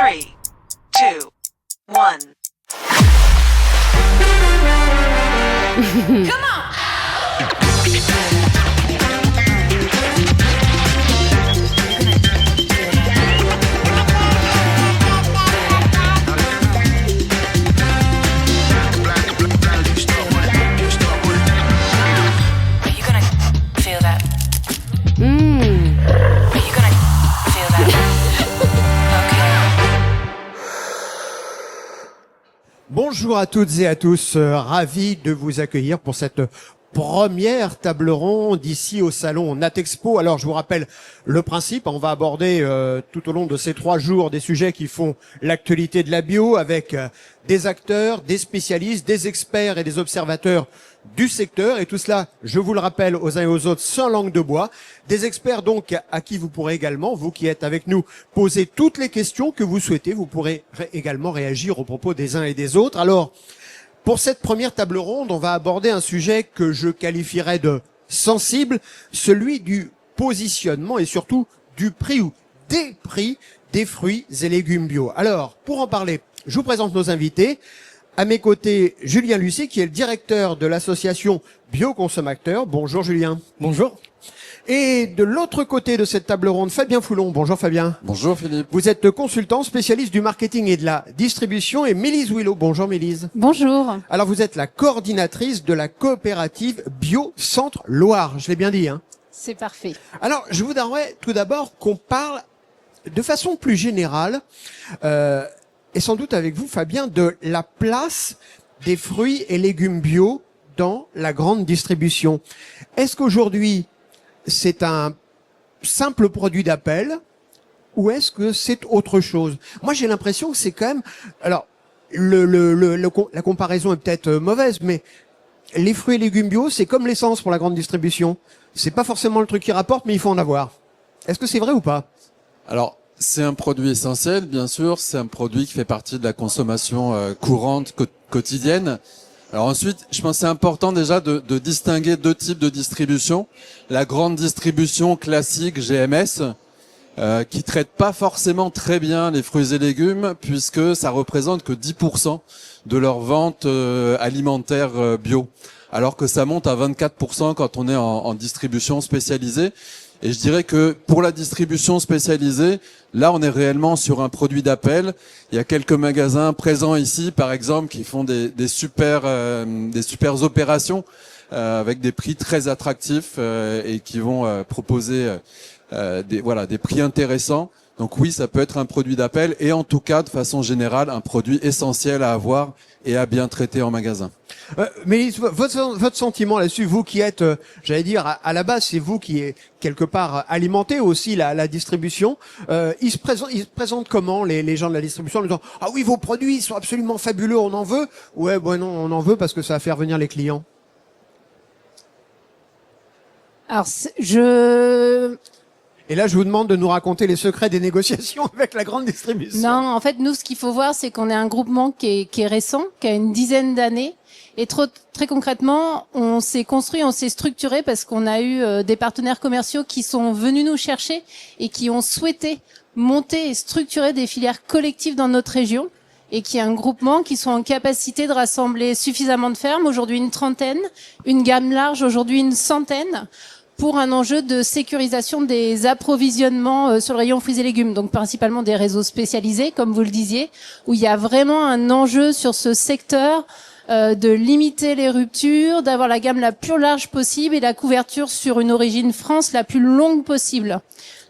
3, 2, 1. Come on! Are you gonna feel that? Are you gonna feel that? Okay. Bonjour à toutes et à tous, ravi de vous accueillir pour cette première table ronde ici au salon Natexpo. Alors je vous rappelle le principe, on va aborder tout au long de ces 3 jours des sujets qui font l'actualité de la bio avec des acteurs, des spécialistes, des experts et des observateurs du secteur, et tout cela, je vous le rappelle aux uns et aux autres, sans langue de bois. Des experts donc à qui vous pourrez également, vous qui êtes avec nous, poser toutes les questions que vous souhaitez. Vous pourrez également réagir aux propos des uns et des autres. Alors, pour cette première table ronde, on va aborder un sujet que je qualifierais de sensible, celui du positionnement et surtout du prix ou des prix des fruits et légumes bio. Alors, pour en parler, je vous présente nos invités. À mes côtés, Julien Lucet, qui est le directeur de l'association Bioconsommateurs. Bonjour Julien. Bonjour. Et de l'autre côté de cette table ronde, Fabien Foulon. Bonjour Fabien. Bonjour Philippe. Vous êtes consultant spécialiste du marketing et de la distribution. Et Mélise Willow. Bonjour Mélise. Bonjour. Alors vous êtes la coordinatrice de la coopérative Bio Centre Loire. Je l'ai bien dit, hein. C'est parfait. Alors je voudrais tout d'abord qu'on parle de façon plus générale, et sans doute avec vous Fabien, de la place des fruits et légumes bio dans la grande distribution. Est-ce qu'aujourd'hui c'est un simple produit d'appel ou est-ce que c'est autre chose? Moi j'ai l'impression que c'est quand même, alors la comparaison est peut-être mauvaise, mais les fruits et légumes bio c'est comme l'essence pour la grande distribution. C'est pas forcément le truc qui rapporte, mais il faut en avoir. Est-ce que c'est vrai ou pas? Alors, c'est un produit essentiel, bien sûr. C'est un produit qui fait partie de la consommation courante, quotidienne. Alors ensuite, je pense que c'est important déjà de distinguer 2 types de distribution. La grande distribution classique GMS, qui traite pas forcément très bien les fruits et légumes, puisque ça représente que 10% de leur vente alimentaire bio. Alors que ça monte à 24% quand on est en distribution spécialisée. Et je dirais que pour la distribution spécialisée, là on est réellement sur un produit d'appel. Il y a quelques magasins présents ici, par exemple, qui font des super opérations avec des prix très attractifs et qui vont proposer des prix intéressants. Donc oui, ça peut être un produit d'appel et en tout cas, de façon générale, un produit essentiel à avoir et à bien traiter en magasin. Mais votre sentiment là-dessus, vous qui êtes, j'allais dire, à la base, c'est vous qui est quelque part alimenté aussi la distribution. Ils se présentent comment les gens de la distribution en disant ah oui, vos produits ils sont absolument fabuleux, on en veut. Ouais, bon non, on en veut parce que ça va faire venir les clients. Alors, Et là, je vous demande de nous raconter les secrets des négociations avec la grande distribution. Non, en fait, nous, ce qu'il faut voir, c'est qu'on est un groupement qui est récent, qui a une dizaine d'années. Et très concrètement, on s'est construit, on s'est structuré parce qu'on a eu des partenaires commerciaux qui sont venus nous chercher et qui ont souhaité monter et structurer des filières collectives dans notre région et qui est un groupement qui sont en capacité de rassembler suffisamment de fermes, aujourd'hui une trentaine, une gamme large, aujourd'hui une centaine, pour un enjeu de sécurisation des approvisionnements sur le rayon fruits et légumes, donc principalement des réseaux spécialisés, comme vous le disiez, où il y a vraiment un enjeu sur ce secteur de limiter les ruptures, d'avoir la gamme la plus large possible et la couverture sur une origine France la plus longue possible.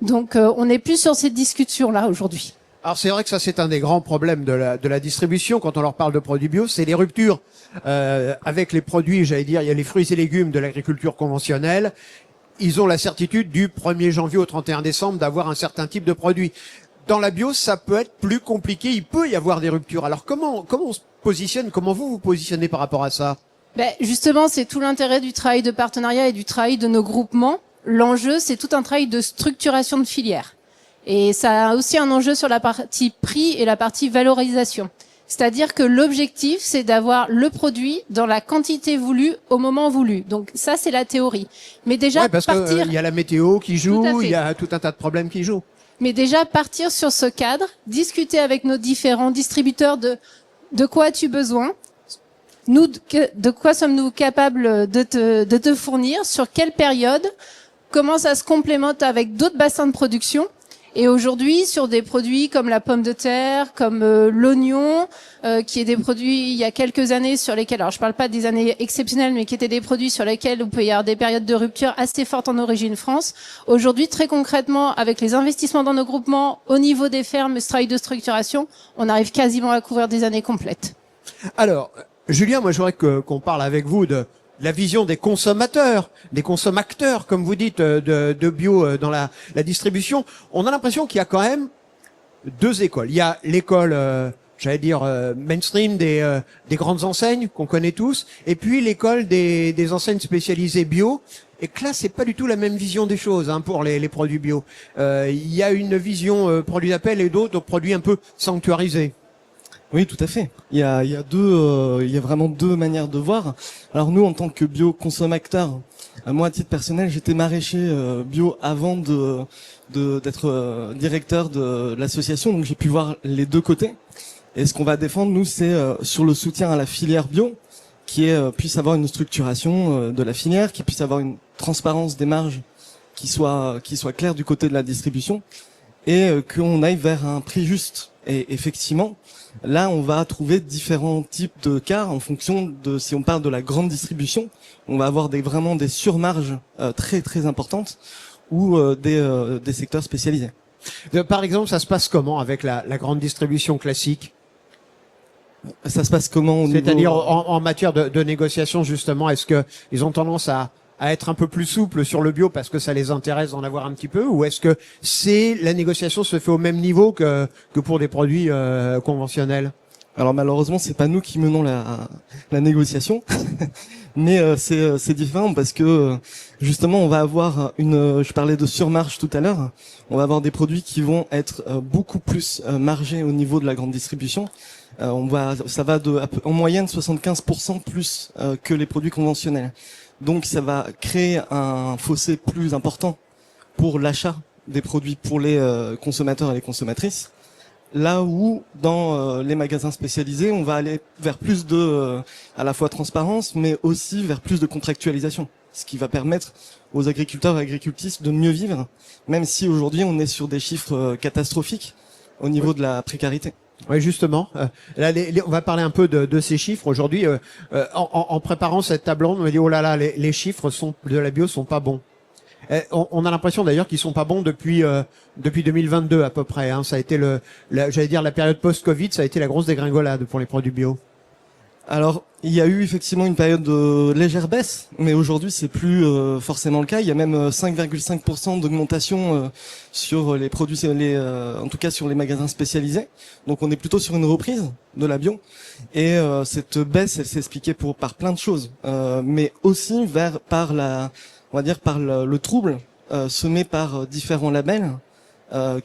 Donc on n'est plus sur cette discussion-là aujourd'hui. Alors c'est vrai que ça c'est un des grands problèmes de la distribution quand on leur parle de produits bio, c'est les ruptures avec les produits, j'allais dire, il y a les fruits et légumes de l'agriculture conventionnelle. Ils ont la certitude du 1er janvier au 31 décembre d'avoir un certain type de produit. Dans la bio, ça peut être plus compliqué, il peut y avoir des ruptures. Alors comment on se positionne, comment vous vous positionnez par rapport à ça? Justement, c'est tout l'intérêt du travail de partenariat et du travail de nos groupements. L'enjeu, c'est tout un travail de structuration de filière. Et ça a aussi un enjeu sur la partie prix et la partie valorisation. C'est-à-dire que l'objectif, c'est d'avoir le produit dans la quantité voulue au moment voulu. Donc ça, c'est la théorie. Mais déjà, parce que il y a la météo qui joue, il y a tout un tas de problèmes qui jouent. Mais déjà partir sur ce cadre, discuter avec nos différents distributeurs de quoi as-tu besoin, nous, de quoi sommes-nous capables de te fournir, sur quelle période, comment ça se complémente avec d'autres bassins de production. Et aujourd'hui, sur des produits comme la pomme de terre, comme l'oignon, qui est des produits il y a quelques années sur lesquels, alors je parle pas des années exceptionnelles, mais qui étaient des produits sur lesquels il peut y avoir des périodes de rupture assez fortes en origine France. Aujourd'hui, très concrètement, avec les investissements dans nos groupements, au niveau des fermes, ce travail de structuration, on arrive quasiment à couvrir des années complètes. Alors, Julien, moi je voudrais qu'on parle avec vous de la vision des consommateurs, des consommateurs, comme vous dites, de bio dans la distribution. On a l'impression qu'il y a quand même deux écoles. Il y a l'école, mainstream des grandes enseignes qu'on connaît tous, et puis l'école des enseignes spécialisées bio. Et que là, c'est pas du tout la même vision des choses pour les produits bio. Il y a une vision produits d'appel et d'autres produits un peu sanctuarisés. Oui, tout à fait. Il y a vraiment deux manières de voir. Alors nous, en tant que bio-consommateur, moi, à titre personnel, j'étais maraîcher bio avant d'être directeur de l'association, donc j'ai pu voir les deux côtés. Et ce qu'on va défendre, nous, c'est sur le soutien à la filière bio, qui puisse avoir une structuration de la filière, qui puisse avoir une transparence des marges qui soit claire du côté de la distribution, et qu'on aille vers un prix juste. Et effectivement, là, on va trouver différents types de cas en fonction de, si on parle de la grande distribution, on va avoir vraiment des surmarges très très importantes ou des secteurs spécialisés. Par exemple, ça se passe comment avec la grande distribution classique? Ça se passe comment au niveau... C'est-à-dire en matière de négociation, justement, est-ce que ils ont tendance à être un peu plus souples sur le bio parce que ça les intéresse d'en avoir un petit peu, ou est-ce que la négociation se fait au même niveau que pour des produits conventionnels? Alors malheureusement, c'est pas nous qui menons la négociation, mais c'est différent parce que justement, on va avoir je parlais de surmarge tout à l'heure, on va avoir des produits qui vont être beaucoup plus margés au niveau de la grande distribution. Ça va en moyenne 75% plus que les produits conventionnels. Donc ça va créer un fossé plus important pour l'achat des produits pour les consommateurs et les consommatrices. Là où dans les magasins spécialisés, on va aller vers plus de à la fois transparence, mais aussi vers plus de contractualisation, ce qui va permettre aux agriculteurs et agricultrices de mieux vivre, même si aujourd'hui on est sur des chiffres catastrophiques au niveau de la précarité. Oui, justement. Là, on va parler un peu de ces chiffres aujourd'hui. En préparant cette table ronde, on m'a dit oh là là, les chiffres de la bio sont pas bons. On a l'impression d'ailleurs qu'ils sont pas bons depuis 2022 à peu près. Ça a été la période post-Covid, ça a été la grosse dégringolade pour les produits bio. Alors, il y a eu effectivement une période de légère baisse, mais aujourd'hui c'est plus forcément le cas. Il y a même 5,5% d'augmentation sur les produits, en tout cas sur les magasins spécialisés. Donc on est plutôt sur une reprise de la bio. Et cette baisse, elle s'est expliquée par plein de choses, mais aussi par le trouble semé par différents labels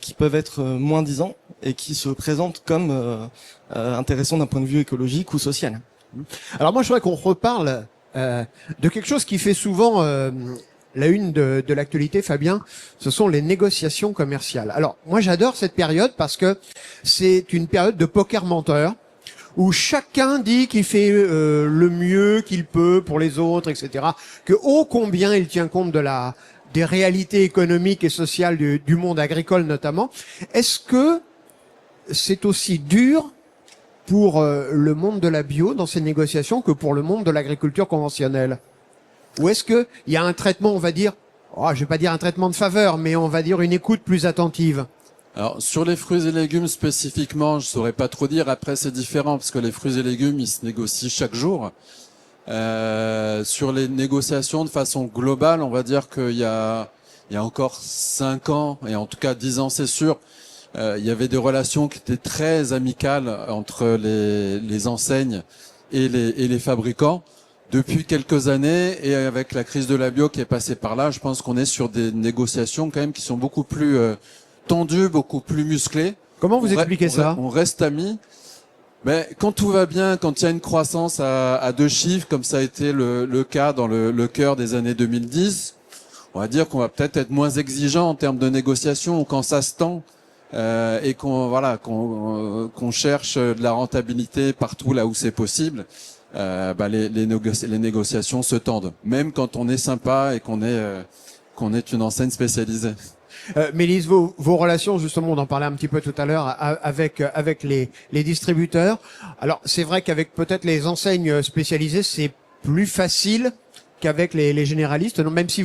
qui peuvent être moins-disants et qui se présentent comme intéressants d'un point de vue écologique ou social. Alors moi, je voudrais qu'on reparle de quelque chose qui fait souvent la une de l'actualité, Fabien. Ce sont les négociations commerciales. Alors moi, j'adore cette période parce que c'est une période de poker menteur où chacun dit qu'il fait le mieux qu'il peut pour les autres, etc. Que ô combien il tient compte des réalités économiques et sociales du monde agricole notamment. Est-ce que c'est aussi dur pour le monde de la bio dans ces négociations que pour le monde de l'agriculture conventionnelle? Ou est-ce que il y a un traitement, on va dire, je vais pas dire un traitement de faveur, mais on va dire une écoute plus attentive? Alors, sur les fruits et légumes spécifiquement, je saurais pas trop dire. Après, c'est différent parce que les fruits et légumes, ils se négocient chaque jour. Sur les négociations de façon globale, on va dire qu'il y a encore 5 ans, et en tout cas 10 ans, c'est sûr, il y avait des relations qui étaient très amicales entre les enseignes et les fabricants. Depuis quelques années, et avec la crise de la bio qui est passée par là, je pense qu'on est sur des négociations quand même qui sont beaucoup plus tendues, beaucoup plus musclées. Comment vous expliquez ça? On reste amis. Mais quand tout va bien, quand il y a une croissance à 2 chiffres, comme ça a été le cas dans le cœur des années 2010, on va dire qu'on va peut-être être moins exigeant en termes de négociation, ou quand ça se tend, et qu'on cherche de la rentabilité partout là où c'est possible, les négociations se tendent, même quand on est sympa et qu'on est une enseigne spécialisée. Mélisse, vos relations, justement, on en parlait un petit peu tout à l'heure, avec les distributeurs. Alors, c'est vrai qu'avec peut-être les enseignes spécialisées, c'est plus facile qu'avec les généralistes. Non, même si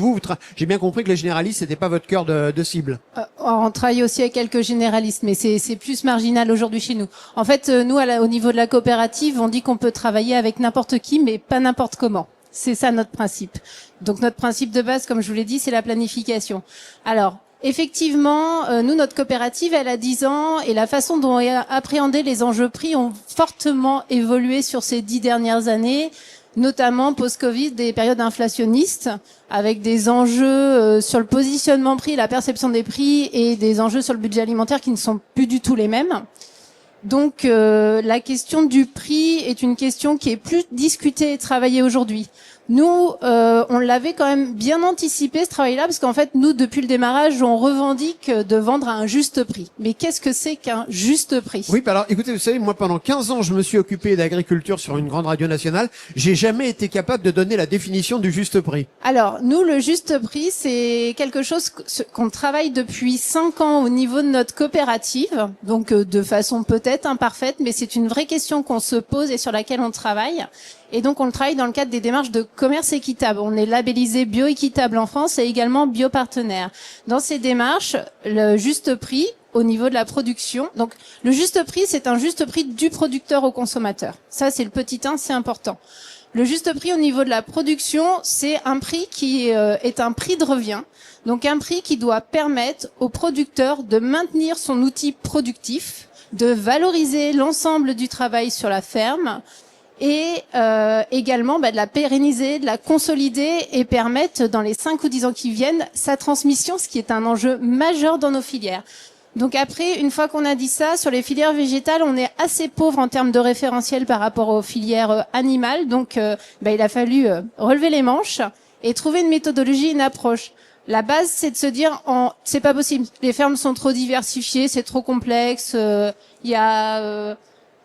j'ai bien compris que les généralistes, c'était pas votre cœur de cible. On travaille aussi avec quelques généralistes, mais c'est plus marginal aujourd'hui chez nous. En fait, nous, au niveau de la coopérative, on dit qu'on peut travailler avec n'importe qui, mais pas n'importe comment. C'est ça notre principe. Donc notre principe de base, comme je vous l'ai dit, c'est la planification. Alors, effectivement, nous, notre coopérative, elle a 10 ans et la façon dont est appréhendé les enjeux prix ont fortement évolué sur ces 10 dernières années, notamment post-Covid, des périodes inflationnistes, avec des enjeux sur le positionnement prix, la perception des prix et des enjeux sur le budget alimentaire qui ne sont plus du tout les mêmes. Donc la question du prix est une question qui est plus discutée et travaillée aujourd'hui. Nous, on l'avait quand même bien anticipé ce travail-là, parce qu'en fait, nous, depuis le démarrage, on revendique de vendre à un juste prix. Mais qu'est-ce que c'est qu'un juste prix? Oui, alors écoutez, vous savez, moi pendant 15 ans, je me suis occupé d'agriculture sur une grande radio nationale. J'ai jamais été capable de donner la définition du juste prix. Alors, nous, le juste prix, c'est quelque chose qu'on travaille depuis 5 ans au niveau de notre coopérative. Donc, de façon peut-être imparfaite, mais c'est une vraie question qu'on se pose et sur laquelle on travaille. Et donc, on le travaille dans le cadre des démarches de commerce équitable. On est labellisé bioéquitable en France et également biopartenaire. Dans ces démarches, le juste prix au niveau de la production. Donc, le juste prix, c'est un juste prix du producteur au consommateur. Ça, c'est le petit 1, c'est important. Le juste prix au niveau de la production, c'est un prix qui est un prix de revient. Donc, un prix qui doit permettre au producteur de maintenir son outil productif, de valoriser l'ensemble du travail sur la ferme, et également de la pérenniser, de la consolider et permettre dans les 5 ou 10 ans qui viennent sa transmission, ce qui est un enjeu majeur dans nos filières. Donc après, une fois qu'on a dit ça, sur les filières végétales, on est assez pauvre en termes de référentiel par rapport aux filières animales. Donc il a fallu relever les manches et trouver une méthodologie, une approche. La base, c'est de se dire, c'est pas possible. Les fermes sont trop diversifiées, c'est trop complexe.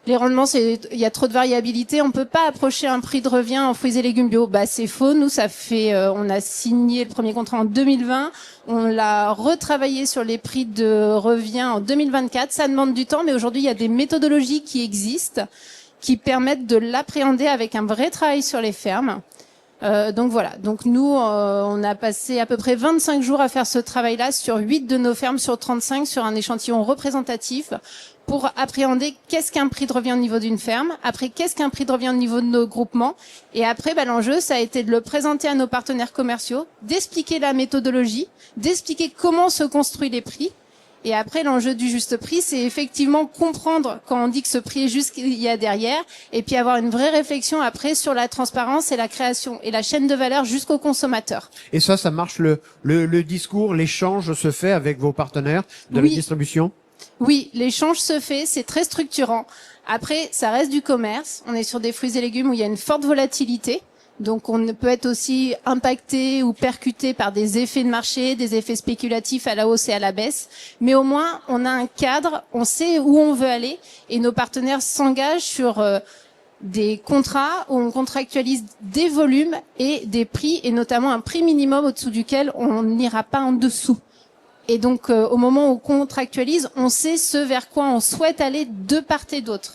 Les rendements, il y a trop de variabilité. On peut pas approcher un prix de revient en fruits et légumes bio. C'est faux. Nous, on a signé le premier contrat en 2020. On l'a retravaillé sur les prix de revient en 2024. Ça demande du temps, mais aujourd'hui, il y a des méthodologies qui existent, qui permettent de l'appréhender avec un vrai travail sur les fermes. Donc voilà. Donc nous, on a passé à peu près 25 jours à faire ce travail-là sur 8 de nos fermes sur 35, sur un échantillon représentatif, pour appréhender qu'est-ce qu'un prix de revient au niveau d'une ferme, après qu'est-ce qu'un prix de revient au niveau de nos groupements, et après l'enjeu, ça a été de le présenter à nos partenaires commerciaux, d'expliquer la méthodologie, d'expliquer comment se construit les prix, et après l'enjeu du juste prix, c'est effectivement comprendre quand on dit que ce prix est juste, qu'il y a derrière, et puis avoir une vraie réflexion après sur la transparence et la création et la chaîne de valeur jusqu'au consommateur. Et ça marche, le discours, l'échange se fait avec vos partenaires de la distribution? Oui, l'échange se fait, c'est très structurant. Après, ça reste du commerce. On est sur des fruits et légumes où il y a une forte volatilité. Donc, on peut être aussi impacté ou percuté par des effets de marché, des effets spéculatifs à la hausse et à la baisse. Mais au moins, on a un cadre, on sait où on veut aller et nos partenaires s'engagent sur des contrats où on contractualise des volumes et des prix, et notamment un prix minimum au-dessous duquel on n'ira pas en dessous. Et donc, au moment où on contractualise, on sait ce vers quoi on souhaite aller de part et d'autre.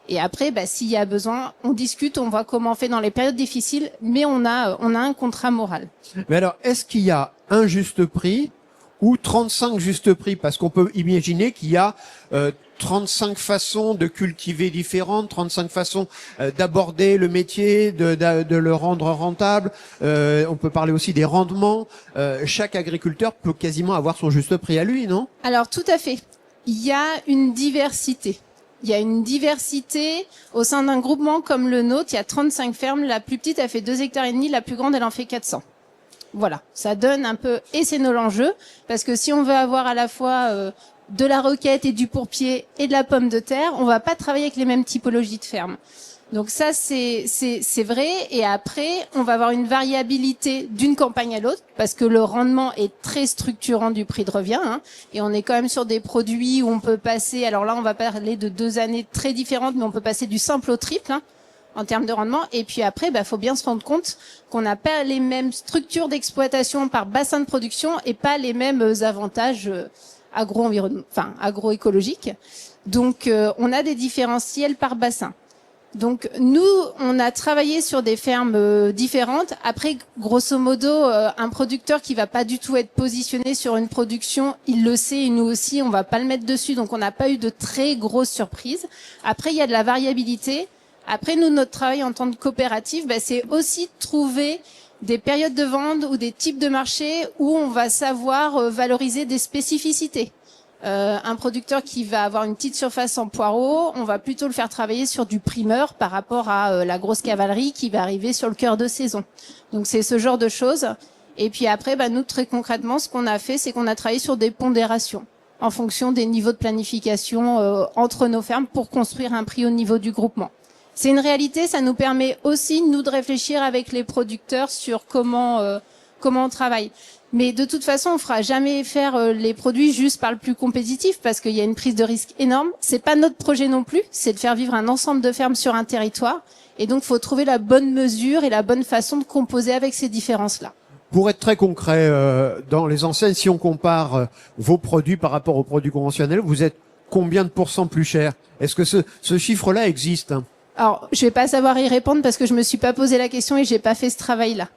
Et après, s'il y a besoin, on discute, on voit comment on fait dans les périodes difficiles, mais on a un contrat moral. Mais alors, est-ce qu'il y a un juste prix ou 35 justes prix? Parce qu'on peut imaginer qu'il y a 35 façons de cultiver différentes, 35 façons d'aborder le métier, de le rendre rentable. On peut parler aussi des rendements. Chaque agriculteur peut quasiment avoir son juste prix à lui, non? Alors tout à fait. Il y a une diversité. Il y a une diversité au sein d'un groupement comme le nôtre. Il y a 35 fermes. La plus petite, elle fait 2,5 hectares. La plus grande, elle en fait 400. Voilà, ça donne un peu, et c'est l'enjeu, parce que si on veut avoir à la fois de la roquette et du pourpier et de la pomme de terre, on va pas travailler avec les mêmes typologies de fermes. Donc ça, c'est vrai. Et après, on va avoir une variabilité d'une campagne à l'autre parce que le rendement est très structurant du prix de revient. Hein, et on est quand même sur des produits où on peut passer. Alors là, on va parler de 2 années très différentes, mais on peut passer du simple au triple hein, en termes de rendement. Et puis après, faut bien se rendre compte qu'on n'a pas les mêmes structures d'exploitation par bassin de production et pas les mêmes avantages agroécologiques. Donc, on a des différentiels par bassin. Donc nous, on a travaillé sur des fermes différentes. Après, grosso modo, un producteur qui va pas du tout être positionné sur une production, il le sait et nous aussi, on va pas le mettre dessus. Donc on n'a pas eu de très grosses surprises. Après, il y a de la variabilité. Après, nous, notre travail en tant que coopérative, c'est aussi trouver des périodes de vente ou des types de marchés où on va savoir valoriser des spécificités. Un producteur qui va avoir une petite surface en poireaux, on va plutôt le faire travailler sur du primeur par rapport à la grosse cavalerie qui va arriver sur le cœur de saison. Donc c'est ce genre de choses. Et puis après, nous très concrètement, ce qu'on a fait, c'est qu'on a travaillé sur des pondérations en fonction des niveaux de planification entre nos fermes pour construire un prix au niveau du groupement. C'est une réalité, ça nous permet aussi nous de réfléchir avec les producteurs sur comment on travaille. Mais de toute façon, on fera jamais faire les produits juste par le plus compétitif parce qu'il y a une prise de risque énorme. C'est pas notre projet non plus, c'est de faire vivre un ensemble de fermes sur un territoire. Et donc, faut trouver la bonne mesure et la bonne façon de composer avec ces différences-là. Pour être très concret, dans les enseignes, si on compare vos produits par rapport aux produits conventionnels, vous êtes combien de pourcents plus cher? Est-ce que ce chiffre-là existe? Alors, je vais pas savoir y répondre parce que je me suis pas posé la question et j'ai pas fait ce travail-là.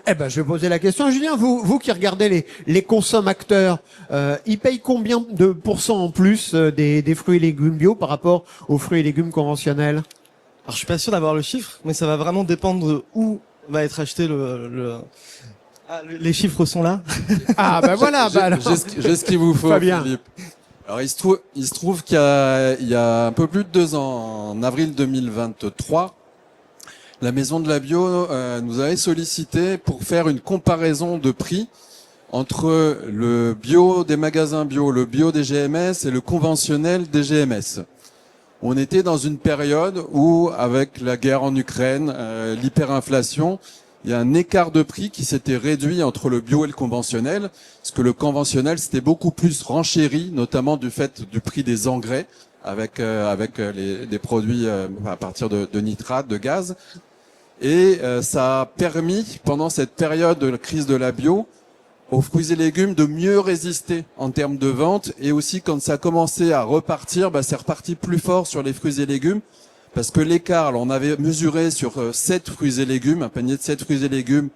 Je vais poser la question. Julien, vous qui regardez les consommateurs, ils payent combien de pourcents en plus des fruits et légumes bio par rapport aux fruits et légumes conventionnels? Alors je suis pas sûr d'avoir le chiffre, mais ça va vraiment dépendre de où va être acheté les chiffres sont là. Ah voilà. Alors. J'ai ce qu'il vous faut, Fabien. Philippe. Alors il se trouve qu'il y a un peu plus de 2 ans, en avril 2023, la Maison de la Bio nous avait sollicité pour faire une comparaison de prix entre le bio des magasins bio, le bio des GMS et le conventionnel des GMS. On était dans une période où, avec la guerre en Ukraine, l'hyperinflation, il y a un écart de prix qui s'était réduit entre le bio et le conventionnel, parce que le conventionnel c'était beaucoup plus renchéri, notamment du fait du prix des engrais, avec des produits à partir de nitrates, de gaz. Et ça a permis, pendant cette période de la crise de la bio, aux fruits et légumes de mieux résister en termes de vente. Et aussi, quand ça a commencé à repartir, c'est reparti plus fort sur les fruits et légumes. Parce que l'écart, alors on avait mesuré sur 7 fruits et légumes, un panier de 7 fruits et légumes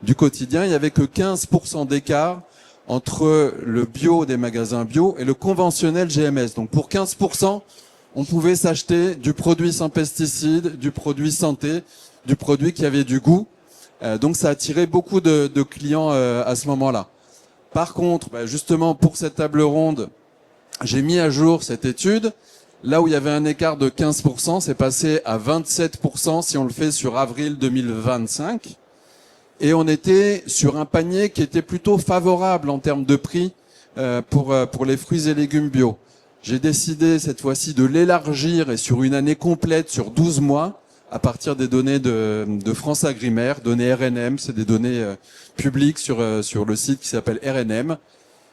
du quotidien, il n'y avait que 15% d'écart entre le bio des magasins bio et le conventionnel GMS. Donc pour 15%, on pouvait s'acheter du produit sans pesticides, du produit santé, du produit qui avait du goût. Donc ça a attiré beaucoup de clients à ce moment-là. Par contre, justement pour cette table ronde, j'ai mis à jour cette étude. Là où il y avait un écart de 15%, c'est passé à 27% si on le fait sur avril 2025. Et on était sur un panier qui était plutôt favorable en termes de prix pour les fruits et légumes bio. J'ai décidé cette fois-ci de l'élargir et sur une année complète, sur 12 mois, à partir des données de France Agrimaire, données RNM, c'est des données publiques sur le site qui s'appelle RNM.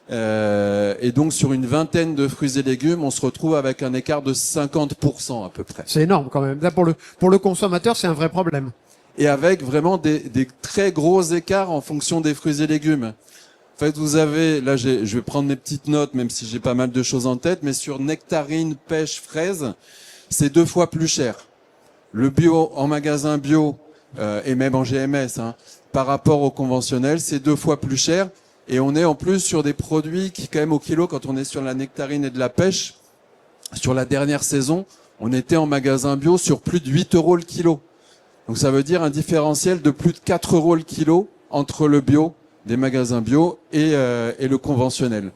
Et donc sur une vingtaine de fruits et légumes, on se retrouve avec un écart de 50% à peu près. C'est énorme quand même. Là, pour le consommateur, c'est un vrai problème. Et avec vraiment des très gros écarts en fonction des fruits et légumes. En fait, vous avez, là je vais prendre mes petites notes, même si j'ai pas mal de choses en tête, mais sur nectarine, pêche, fraise, c'est 2 fois plus cher. Le bio en magasin bio, et même en GMS, par rapport au conventionnel, c'est 2 fois plus cher. Et on est en plus sur des produits qui, quand même, au kilo, quand on est sur la nectarine et de la pêche, sur la dernière saison, on était en magasin bio sur plus de 8 € le kilo. Donc ça veut dire un différentiel de plus de 4 € le kilo entre le bio des magasins bio et le conventionnel.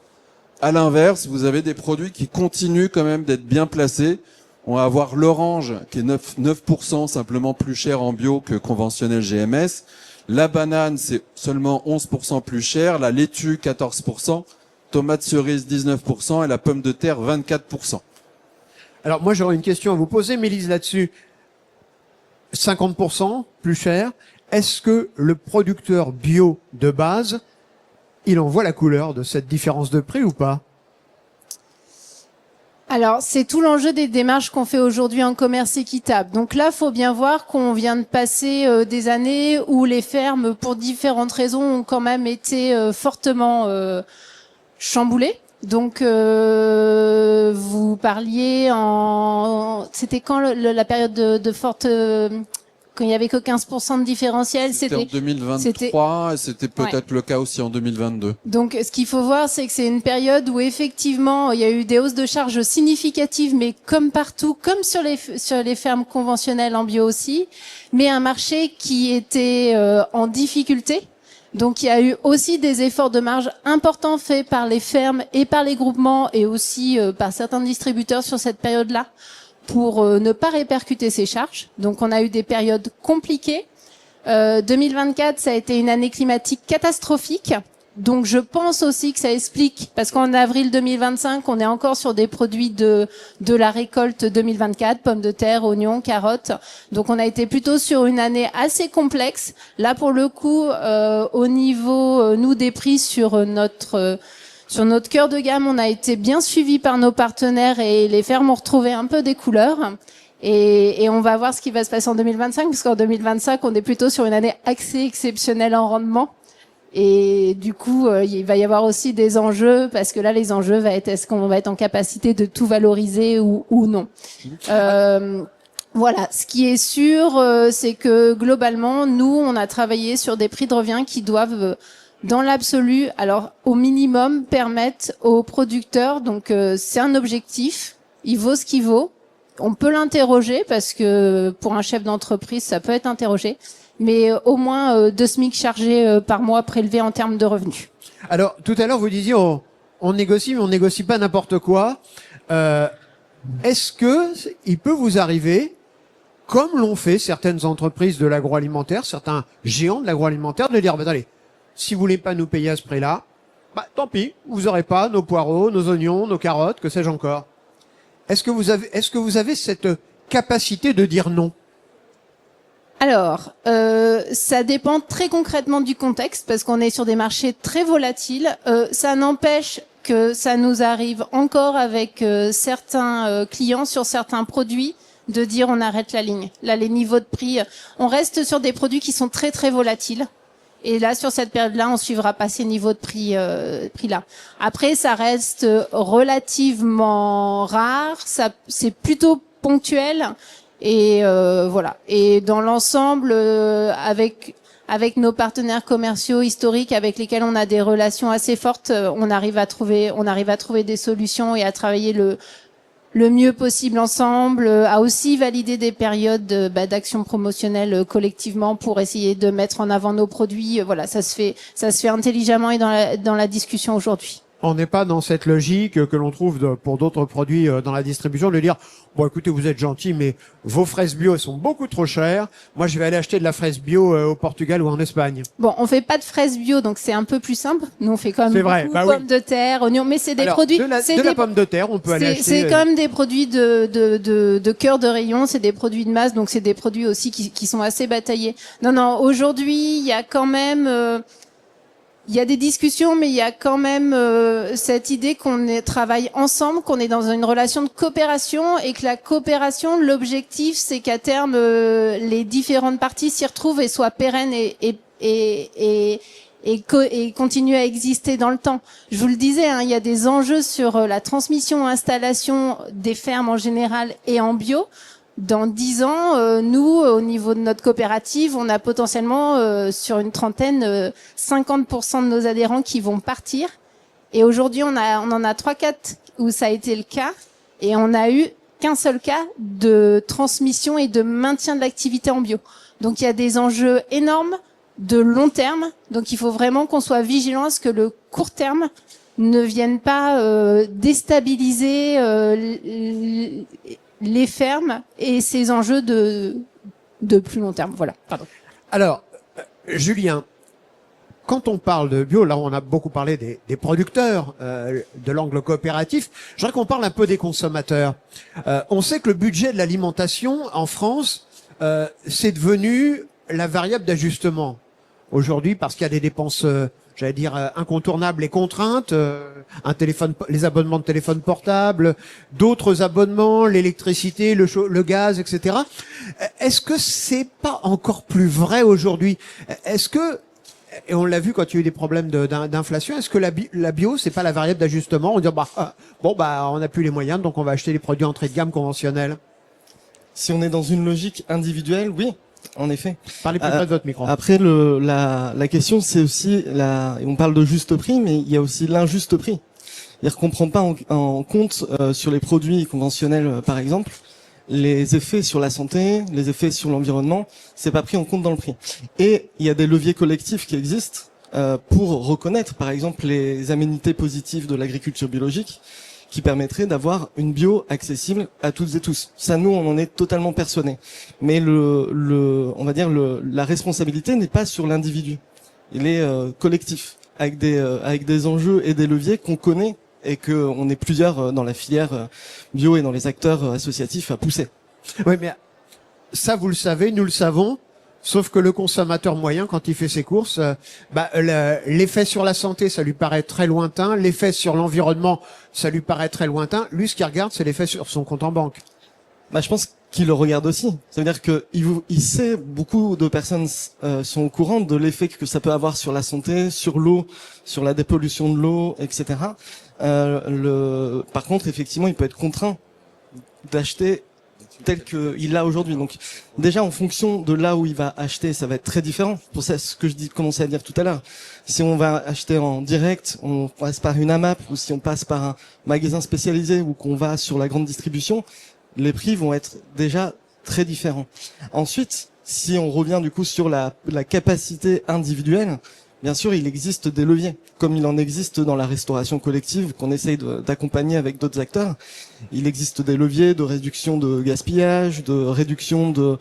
À l'inverse, vous avez des produits qui continuent quand même d'être bien placés. On va avoir l'orange qui est 9% simplement plus cher en bio que conventionnel GMS. La banane, c'est seulement 11% plus cher. La laitue, 14%. Tomate cerise, 19%. Et la pomme de terre, 24%. Alors moi, j'aurais une question à vous poser, Mélise, là-dessus. 50% plus cher. Est-ce que le producteur bio de base, il en voit la couleur de cette différence de prix ou pas? Alors, c'est tout l'enjeu des démarches qu'on fait aujourd'hui en commerce équitable. Donc là, faut bien voir qu'on vient de passer des années où les fermes, pour différentes raisons, ont quand même été fortement chamboulées. Donc, vous parliez c'était quand la période de forte... quand il y avait que 15% de différentiel, C'était en 2023 et c'était peut-être le cas aussi en 2022. Donc, ce qu'il faut voir, c'est que c'est une période où effectivement, il y a eu des hausses de charges significatives, mais comme partout, comme sur les fermes conventionnelles en bio aussi, mais un marché qui était en difficulté. Donc, il y a eu aussi des efforts de marge importants faits par les fermes et par les groupements et aussi par certains distributeurs sur cette période-là, pour ne pas répercuter ces charges. Donc on a eu des périodes compliquées. 2024, ça a été une année climatique catastrophique. Donc je pense aussi que ça explique, parce qu'en avril 2025, on est encore sur des produits de la récolte 2024, pommes de terre, oignons, carottes. Donc on a été plutôt sur une année assez complexe. Là pour le coup, au niveau nous des prix sur notre cœur de gamme, on a été bien suivi par nos partenaires et les fermes ont retrouvé un peu des couleurs. Et on va voir ce qui va se passer en 2025, parce qu'en 2025, on est plutôt sur une année assez exceptionnelle en rendement. Et du coup, il va y avoir aussi des enjeux, parce que là, les enjeux va être, est-ce qu'on va être en capacité de tout valoriser ou non. Voilà. Ce qui est sûr, c'est que globalement, nous, on a travaillé sur des prix de revient qui doivent dans l'absolu, alors au minimum, permettre aux producteurs, donc c'est un objectif, il vaut ce qu'il vaut. On peut l'interroger parce que pour un chef d'entreprise, ça peut être interrogé, mais au moins 2 SMIC chargés par mois prélevés en termes de revenus. Alors, tout à l'heure, vous disiez, on négocie, mais on négocie pas n'importe quoi. Est-ce que il peut vous arriver, comme l'ont fait certaines entreprises de l'agroalimentaire, certains géants de l'agroalimentaire, de dire, bah, allez, si vous voulez pas nous payer à ce prix-là, bah, tant pis, vous aurez pas nos poireaux, nos oignons, nos carottes, que sais-je encore. Est-ce que vous avez cette capacité de dire non? Alors, ça dépend très concrètement du contexte, parce qu'on est sur des marchés très volatiles. Ça n'empêche que ça nous arrive encore avec certains clients sur certains produits de dire on arrête la ligne. Là, les niveaux de prix, on reste sur des produits qui sont très très volatiles. Et là, sur cette période-là, on suivra pas ces niveaux de prix-là. Après, ça reste relativement rare. Ça, c'est plutôt ponctuel. Et voilà. Et dans l'ensemble, avec nos partenaires commerciaux historiques avec lesquels on a des relations assez fortes, on arrive à trouver des solutions et à travailler le mieux possible ensemble, à aussi valider des périodes d'action promotionnelle collectivement pour essayer de mettre en avant nos produits. Voilà, ça se fait intelligemment et dans la discussion aujourd'hui. On n'est pas dans cette logique que l'on trouve pour d'autres produits dans la distribution de dire, bon, écoutez, vous êtes gentils, mais vos fraises bio, elles sont beaucoup trop chères. Moi, je vais aller acheter de la fraise bio au Portugal ou en Espagne. Bon, on fait pas de fraises bio, donc c'est un peu plus simple. Nous, on fait quand même beaucoup pommes de terre, oignons, mais c'est des produits. De la pomme de terre, on peut aller acheter. C'est quand même des produits de cœur de rayon, c'est des produits de masse, donc c'est des produits aussi qui sont assez bataillés. Non, aujourd'hui, il y a quand même. Il y a des discussions, mais il y a quand même cette idée qu'on travaille ensemble, qu'on est dans une relation de coopération et que la coopération, l'objectif, c'est qu'à terme, les différentes parties s'y retrouvent et soient pérennes et continuent à exister dans le temps. Je vous le disais, il y a des enjeux sur la transmission, installation des fermes en général et en bio. Dans 10 ans, nous, au niveau de notre coopérative, on a potentiellement sur une trentaine 50% de nos adhérents qui vont partir. Et aujourd'hui, on en a 3-4 où ça a été le cas. Et on a eu qu'un seul cas de transmission et de maintien de l'activité en bio. Donc il y a des enjeux énormes de long terme. Donc il faut vraiment qu'on soit vigilant à ce que le court terme ne vienne pas déstabiliser les fermes et ces enjeux de plus long terme. Voilà. Pardon. Alors, Julien, quand on parle de bio, là on a beaucoup parlé des producteurs, de l'angle coopératif. Je voudrais qu'on parle un peu des consommateurs. On sait que le budget de l'alimentation en France c'est devenu la variable d'ajustement aujourd'hui parce qu'il y a des dépenses, j'allais dire, incontournables et contraintes, un téléphone, les abonnements de téléphone portable, d'autres abonnements, l'électricité, le gaz, etc. Est-ce que c'est pas encore plus vrai aujourd'hui? Est-ce que, et on l'a vu quand il y a eu des problèmes d'inflation, est-ce que la bio, c'est pas la variable d'ajustement? On dit, on n'a plus les moyens, donc on va acheter les produits entrée de gamme conventionnels. Si on est dans une logique individuelle, oui, en effet. Parlez plus près de votre micro. Après, la question, c'est aussi on parle de juste prix, mais il y a aussi l'injuste prix. C'est-à-dire qu'on prend pas en compte sur les produits conventionnels, par exemple, les effets sur la santé, les effets sur l'environnement, c'est pas pris en compte dans le prix. Et il y a des leviers collectifs qui existent pour reconnaître, par exemple, les aménités positives de l'agriculture biologique, qui permettrait d'avoir une bio accessible à toutes et tous. Ça, nous, on en est totalement persuadés. Mais on va dire la responsabilité n'est pas sur l'individu. Il est collectif, avec des enjeux et des leviers qu'on connaît et qu'on est plusieurs dans la filière bio et dans les acteurs associatifs à pousser. Oui, mais ça, vous le savez, nous le savons. Sauf que le consommateur moyen, quand il fait ses courses, l'effet sur la santé, ça lui paraît très lointain. L'effet sur l'environnement, ça lui paraît très lointain. Lui, ce qu'il regarde, c'est l'effet sur son compte en banque. Je pense qu'il le regarde aussi. Ça veut dire que il sait, beaucoup de personnes sont au courant de l'effet que ça peut avoir sur la santé, sur l'eau, sur la dépollution de l'eau, etc. Par contre, effectivement, il peut être contraint d'acheter tel qu'il l'a aujourd'hui. Donc déjà en fonction de là où il va acheter, ça va être très différent. Pour ça, ce que je commençais à dire tout à l'heure, si on va acheter en direct, on passe par une AMAP, ou si on passe par un magasin spécialisé ou qu'on va sur la grande distribution, les prix vont être déjà très différents. Ensuite, si on revient du coup sur la capacité individuelle, bien sûr, il existe des leviers, comme il en existe dans la restauration collective qu'on essaye d'accompagner avec d'autres acteurs. Il existe des leviers de réduction de gaspillage, de réduction de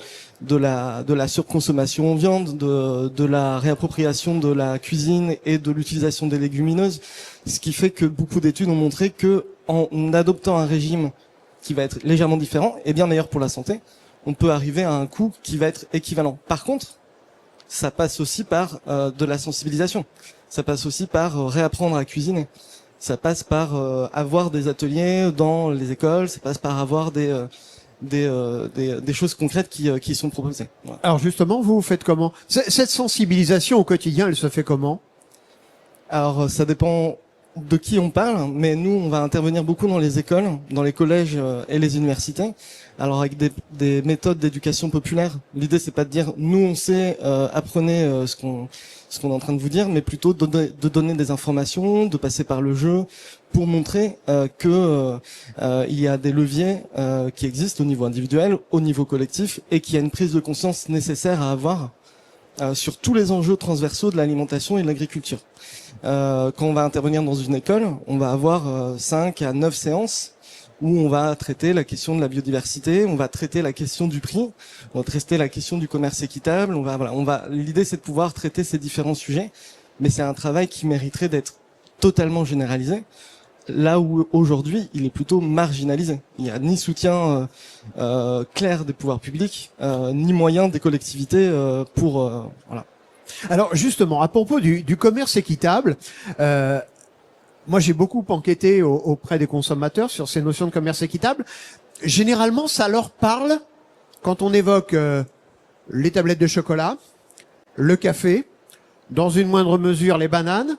la surconsommation en viande, de la réappropriation de la cuisine et de l'utilisation des légumineuses. Ce qui fait que beaucoup d'études ont montré que en adoptant un régime qui va être légèrement différent et bien meilleur pour la santé, on peut arriver à un coût qui va être équivalent. Par contre, ça passe aussi par de la sensibilisation. Ça passe aussi par réapprendre à cuisiner. Ça passe par avoir des ateliers dans les écoles. Ça passe par avoir des choses concrètes qui sont proposées. Voilà. Alors justement, vous faites comment? Cette sensibilisation au quotidien, elle se fait comment? Alors ça dépend de qui on parle, mais nous on va intervenir beaucoup dans les écoles, dans les collèges et les universités. Alors avec des méthodes d'éducation populaire. L'idée c'est pas de dire nous on sait, apprenez ce qu'on est en train de vous dire, mais plutôt de donner des informations, de passer par le jeu pour montrer que il y a des leviers qui existent au niveau individuel, au niveau collectif, et qu'il y a une prise de conscience nécessaire à avoir sur tous les enjeux transversaux de l'alimentation et de l'agriculture. Quand on va intervenir dans une école, on va avoir 5 à 9 séances où on va traiter la question de la biodiversité, on va traiter la question du prix, on va traiter la question du commerce équitable, l'idée c'est de pouvoir traiter ces différents sujets, mais c'est un travail qui mériterait d'être totalement généralisé, là où aujourd'hui il est plutôt marginalisé. Il n'y a ni soutien clair des pouvoirs publics, ni moyen des collectivités pour voilà. Alors justement, à propos du commerce équitable, moi j'ai beaucoup enquêté auprès des consommateurs sur ces notions de commerce équitable. Généralement, ça leur parle quand on évoque les tablettes de chocolat, le café, dans une moindre mesure les bananes.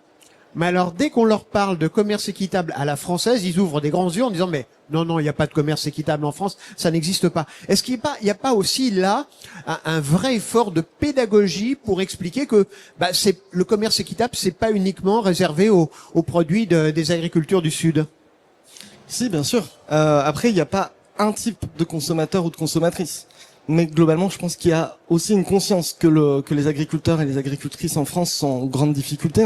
Mais alors, dès qu'on leur parle de commerce équitable à la française, ils ouvrent des grands yeux en disant, mais non, il n'y a pas de commerce équitable en France, ça n'existe pas. Est-ce qu'il n'y a pas aussi là un vrai effort de pédagogie pour expliquer que le commerce équitable, c'est pas uniquement réservé aux produits des agricultures du Sud? Si, bien sûr. Après, il n'y a pas un type de consommateur ou de consommatrice. Mais globalement, je pense qu'il y a aussi une conscience que les agriculteurs et les agricultrices en France sont en grande difficulté.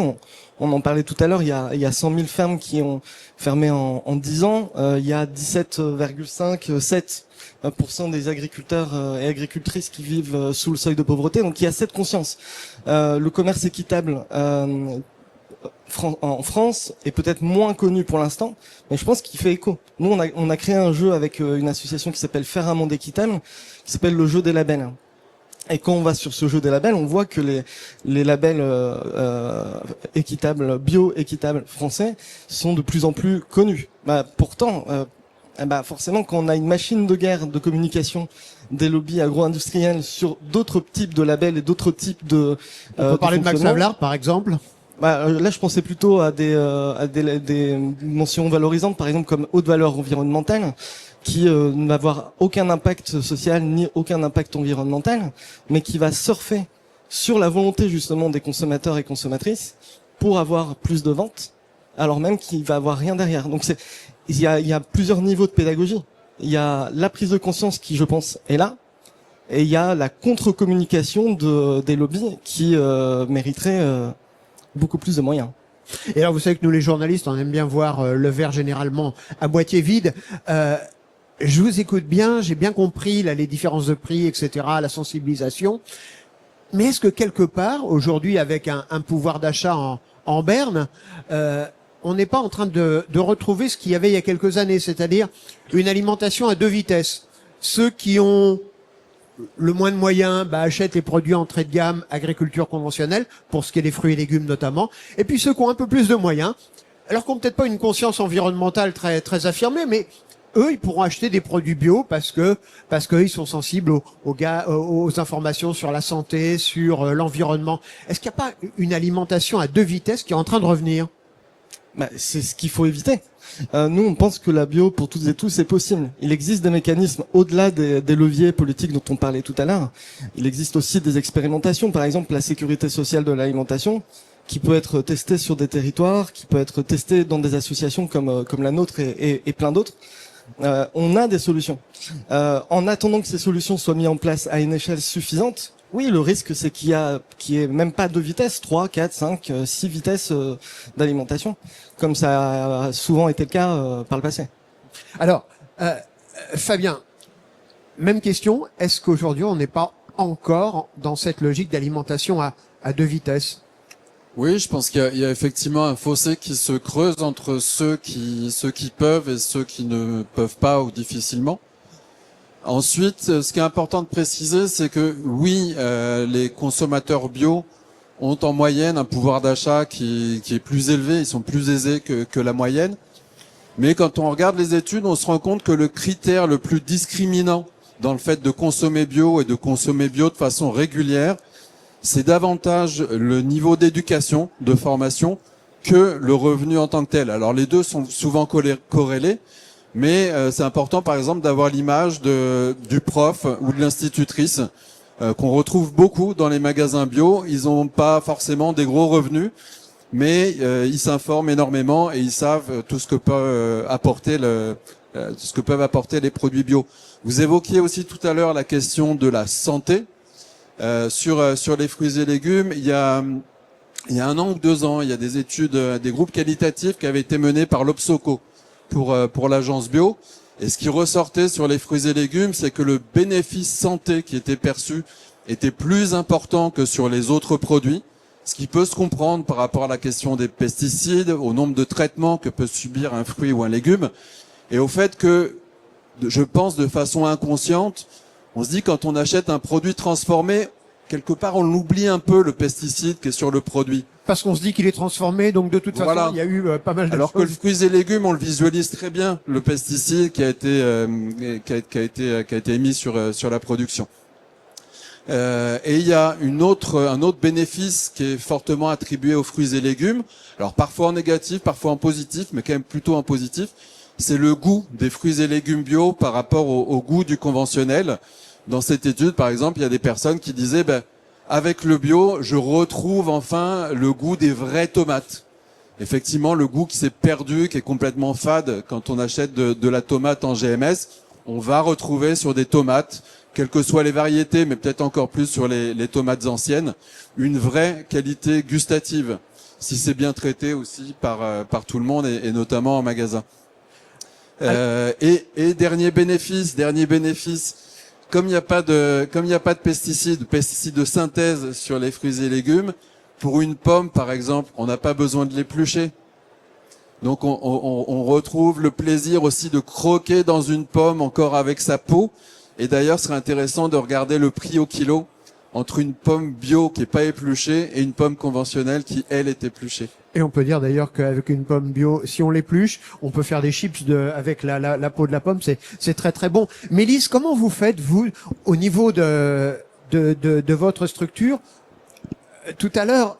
On en parlait tout à l'heure, il y a 100 000 fermes qui ont fermé en 10 ans. Il y a 17,7% des agriculteurs et agricultrices qui vivent sous le seuil de pauvreté. Donc il y a cette conscience. Le commerce équitable en France est peut-être moins connu pour l'instant, mais je pense qu'il fait écho. Nous, on a créé un jeu avec une association qui s'appelle Faire un monde équitable, qui s'appelle le jeu des labels. Et quand on va sur ce jeu des labels, on voit que les labels équitables, bio-équitables français sont de plus en plus connus. Pourtant, forcément, quand on a une machine de guerre de communication des lobbies agro-industriels sur d'autres types de labels et d'autres types de on peut parler de Max fonctionnement, Havelaar, par exemple. là, je pensais plutôt à des mentions valorisantes, par exemple comme haute valeur environnementale, qui ne va avoir aucun impact social ni aucun impact environnemental, mais qui va surfer sur la volonté justement des consommateurs et consommatrices pour avoir plus de ventes, alors même qu'il va avoir rien derrière. Donc il y a plusieurs niveaux de pédagogie. Il y a la prise de conscience qui, je pense, est là, et il y a la contre-communication des lobbies qui mériterait beaucoup plus de moyens. Et alors, vous savez que nous, les journalistes, on aime bien voir le verre généralement à moitié vide. Je vous écoute bien, j'ai bien compris là, les différences de prix, etc., la sensibilisation. Mais est-ce que quelque part, aujourd'hui, avec un pouvoir d'achat en berne, on n'est pas en train de retrouver ce qu'il y avait il y a quelques années, c'est-à-dire une alimentation à deux vitesses. Ceux qui ont le moins de moyens achètent les produits entrée de gamme, agriculture conventionnelle, pour ce qui est des fruits et légumes notamment. Et puis ceux qui ont un peu plus de moyens, alors qu'on n'a peut-être pas une conscience environnementale très très affirmée, mais eux, ils pourront acheter des produits bio parce que ils sont sensibles aux informations sur la santé, sur l'environnement. Est-ce qu'il n'y a pas une alimentation à deux vitesses qui est en train de revenir ? C'est ce qu'il faut éviter. Nous, on pense que la bio, pour toutes et tous, c'est possible. Il existe des mécanismes au-delà des leviers politiques dont on parlait tout à l'heure. Il existe aussi des expérimentations, par exemple la sécurité sociale de l'alimentation, qui peut être testée sur des territoires, qui peut être testée dans des associations comme la nôtre et plein d'autres. On a des solutions. En attendant que ces solutions soient mises en place à une échelle suffisante, oui, le risque, c'est qu'il y ait même pas deux vitesses, 3, 4, 5, 6 vitesses d'alimentation, comme ça a souvent été le cas par le passé. Alors, Fabien, même question, est-ce qu'aujourd'hui, on n'est pas encore dans cette logique d'alimentation à deux vitesses ? Oui, je pense qu'il y a effectivement un fossé qui se creuse entre ceux qui peuvent et ceux qui ne peuvent pas ou difficilement. Ensuite, ce qui est important de préciser, c'est que oui, les consommateurs bio ont en moyenne un pouvoir d'achat qui est plus élevé, ils sont plus aisés que la moyenne. Mais quand on regarde les études, on se rend compte que le critère le plus discriminant dans le fait de consommer bio et de consommer bio de façon régulière, c'est davantage le niveau d'éducation, de formation, que le revenu en tant que tel. Alors les deux sont souvent corrélés, mais c'est important par exemple d'avoir l'image du prof ou de l'institutrice qu'on retrouve beaucoup dans les magasins bio. Ils n'ont pas forcément des gros revenus, mais ils s'informent énormément et ils savent tout ce que peuvent apporter les produits bio. Vous évoquiez aussi tout à l'heure la question de la santé. Sur les fruits et légumes, il y a 1 an ou 2 ans, il y a des études, des groupes qualitatifs qui avaient été menés par l'Obsoco pour l'agence bio. Et ce qui ressortait sur les fruits et légumes, c'est que le bénéfice santé qui était perçu était plus important que sur les autres produits, ce qui peut se comprendre par rapport à la question des pesticides, au nombre de traitements que peut subir un fruit ou un légume, et au fait que, je pense de façon inconsciente, on se dit quand on achète un produit transformé, quelque part on oublie un peu le pesticide qui est sur le produit. Parce qu'on se dit qu'il est transformé, donc de toute façon, Voilà. il y a eu pas mal de Alors choses. que le fruits et légumes, on le visualise très bien, le pesticide qui a été émis sur la production. Et il y a un autre bénéfice qui est fortement attribué aux fruits et légumes. Alors parfois en négatif, parfois en positif, mais quand même plutôt en positif. C'est le goût des fruits et légumes bio par rapport au goût du conventionnel. Dans cette étude, par exemple, il y a des personnes qui disaient, avec le bio, je retrouve enfin le goût des vraies tomates. Effectivement, le goût qui s'est perdu, qui est complètement fade quand on achète de la tomate en GMS, on va retrouver sur des tomates, quelles que soient les variétés, mais peut-être encore plus sur les tomates anciennes, une vraie qualité gustative, si c'est bien traité aussi par tout le monde et notamment en magasin. Et dernier bénéfice, comme il n'y a pas de pesticides de synthèse sur les fruits et légumes, Pour une pomme, par exemple, on n'a pas besoin de l'éplucher. Donc on retrouve le plaisir aussi de croquer dans une pomme encore avec sa peau. Et d'ailleurs, ce serait intéressant de regarder le prix au kilo entre une pomme bio qui est pas épluchée et une pomme conventionnelle qui, elle, est épluchée. Et on peut dire d'ailleurs qu'avec une pomme bio, si on l'épluche, on peut faire des chips avec la peau de la pomme. C'est très très bon. Mélisse, comment vous faites, vous, au niveau de votre structure? Tout à l'heure,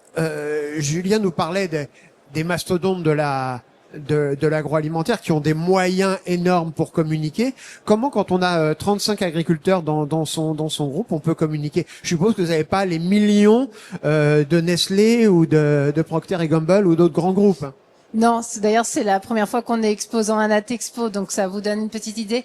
Julien nous parlait des mastodontes de l'agroalimentaire qui ont des moyens énormes pour communiquer. Comment, quand on a 35 agriculteurs dans son groupe, on peut communiquer? Je suppose que vous n'avez pas les millions de Nestlé ou de Procter & Gamble ou d'autres grands groupes. Non, d'ailleurs c'est la première fois qu'on est exposant à Natexpo, donc ça vous donne une petite idée.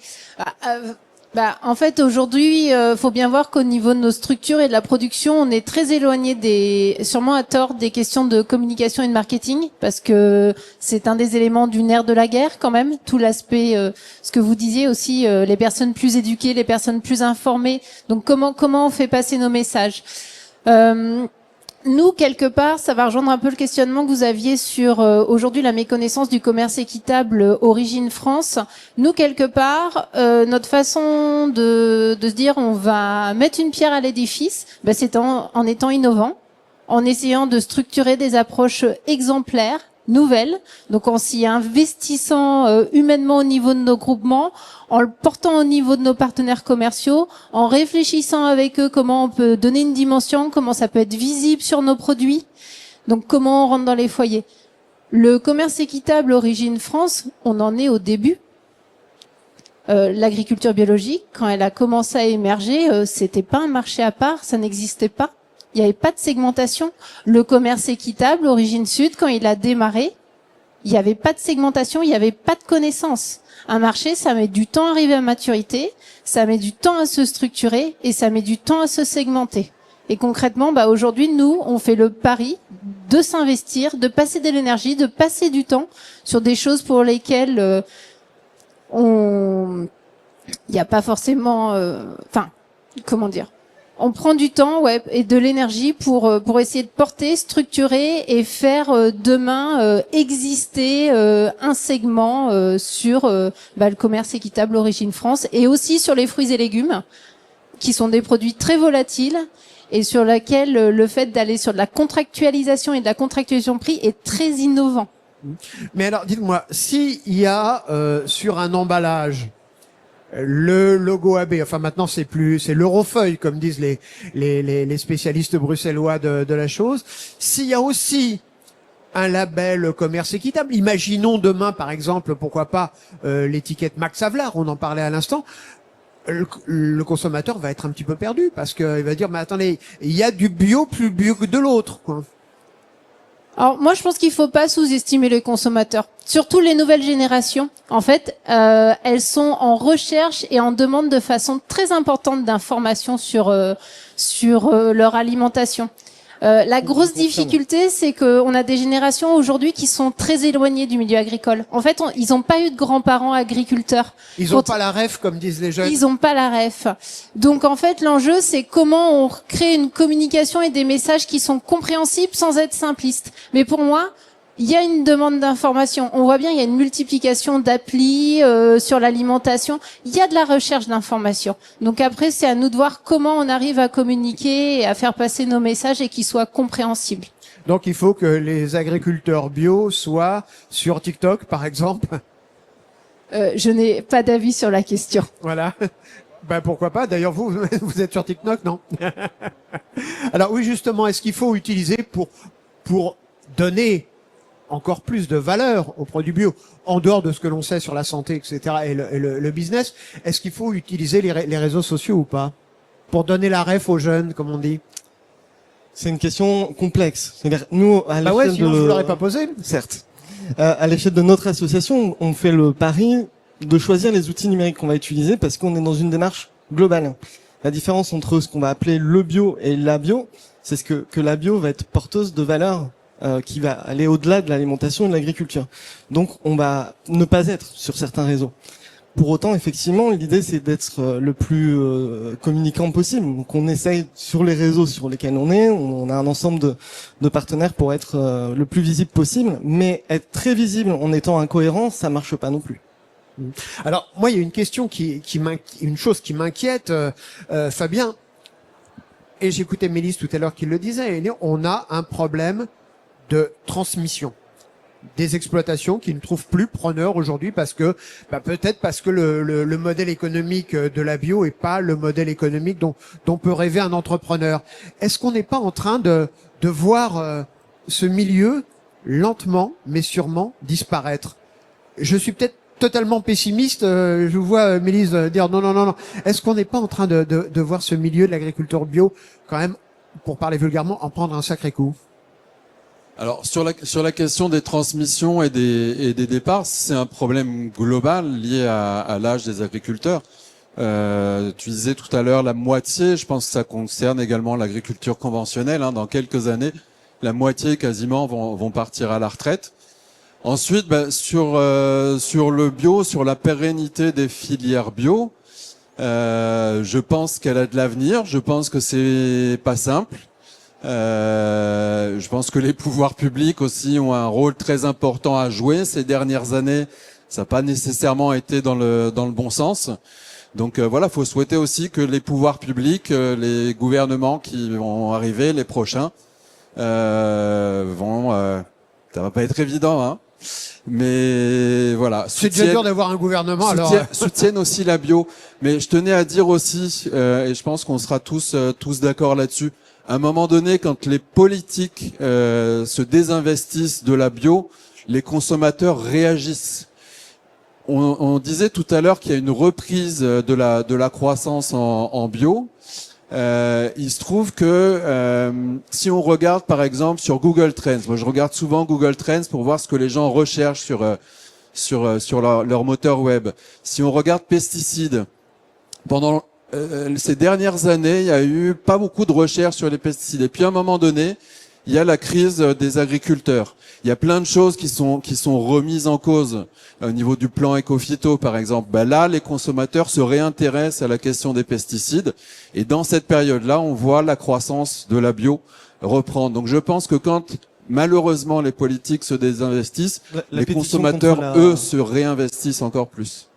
En fait, aujourd'hui, faut bien voir qu'au niveau de nos structures et de la production, on est très éloigné sûrement à tort, des questions de communication et de marketing, parce que c'est un des éléments du nerf de la guerre quand même. Tout l'aspect, ce que vous disiez aussi, les personnes plus éduquées, les personnes plus informées. Donc comment on fait passer nos messages? Nous, quelque part, ça va rejoindre un peu le questionnement que vous aviez sur aujourd'hui la méconnaissance du commerce équitable Origine France. Nous, quelque part, notre façon de se dire on va mettre une pierre à l'édifice, c'est en étant innovant, en essayant de structurer des approches exemplaires, nouvelles, donc en s'y investissant humainement au niveau de nos groupements, en le portant au niveau de nos partenaires commerciaux, en réfléchissant avec eux comment on peut donner une dimension, comment ça peut être visible sur nos produits, donc comment on rentre dans les foyers. Le commerce équitable Origine France, on en est au début. L'agriculture biologique, quand elle a commencé à émerger, c'était pas un marché à part, ça n'existait pas. Il n'y avait pas de segmentation. Le commerce équitable, Origine Sud, quand il a démarré, il n'y avait pas de segmentation, il n'y avait pas de connaissance. Un marché, ça met du temps à arriver à maturité, ça met du temps à se structurer et ça met du temps à se segmenter. Et concrètement, aujourd'hui, nous, on fait le pari de s'investir, de passer de l'énergie, de passer du temps sur des choses pour lesquelles il n'y a pas forcément... comment dire ? On prend du temps, et de l'énergie pour essayer de porter, structurer et faire demain exister un segment sur le commerce équitable Origine France et aussi sur les fruits et légumes, qui sont des produits très volatiles et sur lesquels le fait d'aller sur de la contractualisation et de la contractualisation prix est très innovant. Mais alors, dites-moi, s'il y a sur un emballage le logo AB, enfin maintenant c'est l'Eurofeuille comme disent les spécialistes bruxellois de la chose. S'il y a aussi un label commerce équitable, imaginons demain par exemple, pourquoi pas l'étiquette Max Havelaar, on en parlait à l'instant, le consommateur va être un petit peu perdu parce qu'il va dire mais attendez, il y a du bio plus bio que de l'autre, quoi. Alors moi je pense qu'il faut pas sous-estimer les consommateurs, surtout les nouvelles générations. En fait, elles sont en recherche et en demande de façon très importante d'informations sur leur alimentation. La grosse difficulté, c'est qu'on a des générations aujourd'hui qui sont très éloignées du milieu agricole. En fait, ils n'ont pas eu de grands-parents agriculteurs. Ils n'ont pas la ref, comme disent les jeunes. Ils n'ont pas la ref. Donc, en fait, l'enjeu, c'est comment on crée une communication et des messages qui sont compréhensibles sans être simplistes. Mais pour moi, il y a une demande d'information. On voit bien, il y a une multiplication d'applis sur l'alimentation. Il y a de la recherche d'information. Donc après, c'est à nous de voir comment on arrive à communiquer et à faire passer nos messages et qu'ils soient compréhensibles. Donc il faut que les agriculteurs bio soient sur TikTok, par exemple. Je n'ai pas d'avis sur la question. Voilà. Pourquoi pas. D'ailleurs, vous êtes sur TikTok, non? Alors oui, justement, est-ce qu'il faut utiliser pour donner encore plus de valeur aux produits bio, en dehors de ce que l'on sait sur la santé, etc., et le business, est-ce qu'il faut utiliser les réseaux sociaux ou pas pour donner la ref aux jeunes, comme on dit? C'est une question complexe. C'est-à-dire, nous, à l'échelle sinon je vous l'aurais pas posé. Certes. À l'échelle de notre association, on fait le pari de choisir les outils numériques qu'on va utiliser parce qu'on est dans une démarche globale. La différence entre ce qu'on va appeler le bio et la bio, c'est que la bio va être porteuse de valeurs qui va aller au-delà de l'alimentation et de l'agriculture. Donc, on va ne pas être sur certains réseaux. Pour autant, effectivement, l'idée c'est d'être le plus communicant possible. Donc on essaye sur les réseaux sur lesquels on a un ensemble de partenaires pour être le plus visible possible, mais être très visible en étant incohérent, ça marche pas non plus. Alors moi, il y a une question une chose qui m'inquiète, Fabien, et j'écoutais Mélisse tout à l'heure qui le disait. On a un problème de transmission. Des exploitations qui ne trouvent plus preneur aujourd'hui parce que peut-être parce que le modèle économique de la bio est pas le modèle économique dont peut rêver un entrepreneur. Est-ce qu'on n'est pas en train de voir ce milieu lentement mais sûrement disparaître? Je suis peut-être totalement pessimiste. Je vous vois Mélisse dire non. Est-ce qu'on n'est pas en train de voir ce milieu de l'agriculture bio quand même, pour parler vulgairement, en prendre un sacré coup? Alors sur la question des transmissions et des départs, c'est un problème global lié à l'âge des agriculteurs. Tu disais tout à l'heure la moitié, je pense que ça concerne également l'agriculture conventionnelle. Dans quelques années, la moitié quasiment vont partir à la retraite. Ensuite, sur le bio, sur la pérennité des filières bio, je pense qu'elle a de l'avenir. Je pense que c'est pas simple. Je pense que les pouvoirs publics aussi ont un rôle très important à jouer. Ces dernières années, ça n'a pas nécessairement été dans le bon sens. Donc voilà, faut souhaiter aussi que les pouvoirs publics, les gouvernements qui vont arriver, les prochains, ça va pas être évident, hein. Mais voilà. C'est déjà dur d'avoir un gouvernement. Soutiennent aussi la bio. Mais je tenais à dire aussi, et je pense qu'on sera tous d'accord là-dessus. À un moment donné, quand les politiques se désinvestissent de la bio, les consommateurs réagissent. On disait tout à l'heure qu'il y a une reprise de la croissance en bio. Il se trouve que si on regarde par exemple sur Google Trends, moi je regarde souvent Google Trends pour voir ce que les gens recherchent sur leur moteur web. Si on regarde pesticides, pendant ces dernières années, il y a eu pas beaucoup de recherches sur les pesticides. Et puis à un moment donné, il y a la crise des agriculteurs. Il y a plein de choses qui sont remises en cause au niveau du plan éco-phyto, par exemple. Là, les consommateurs se réintéressent à la question des pesticides. Et dans cette période-là, on voit la croissance de la bio reprendre. Donc je pense que quand malheureusement les politiques se désinvestissent, les consommateurs, eux, se réinvestissent encore plus.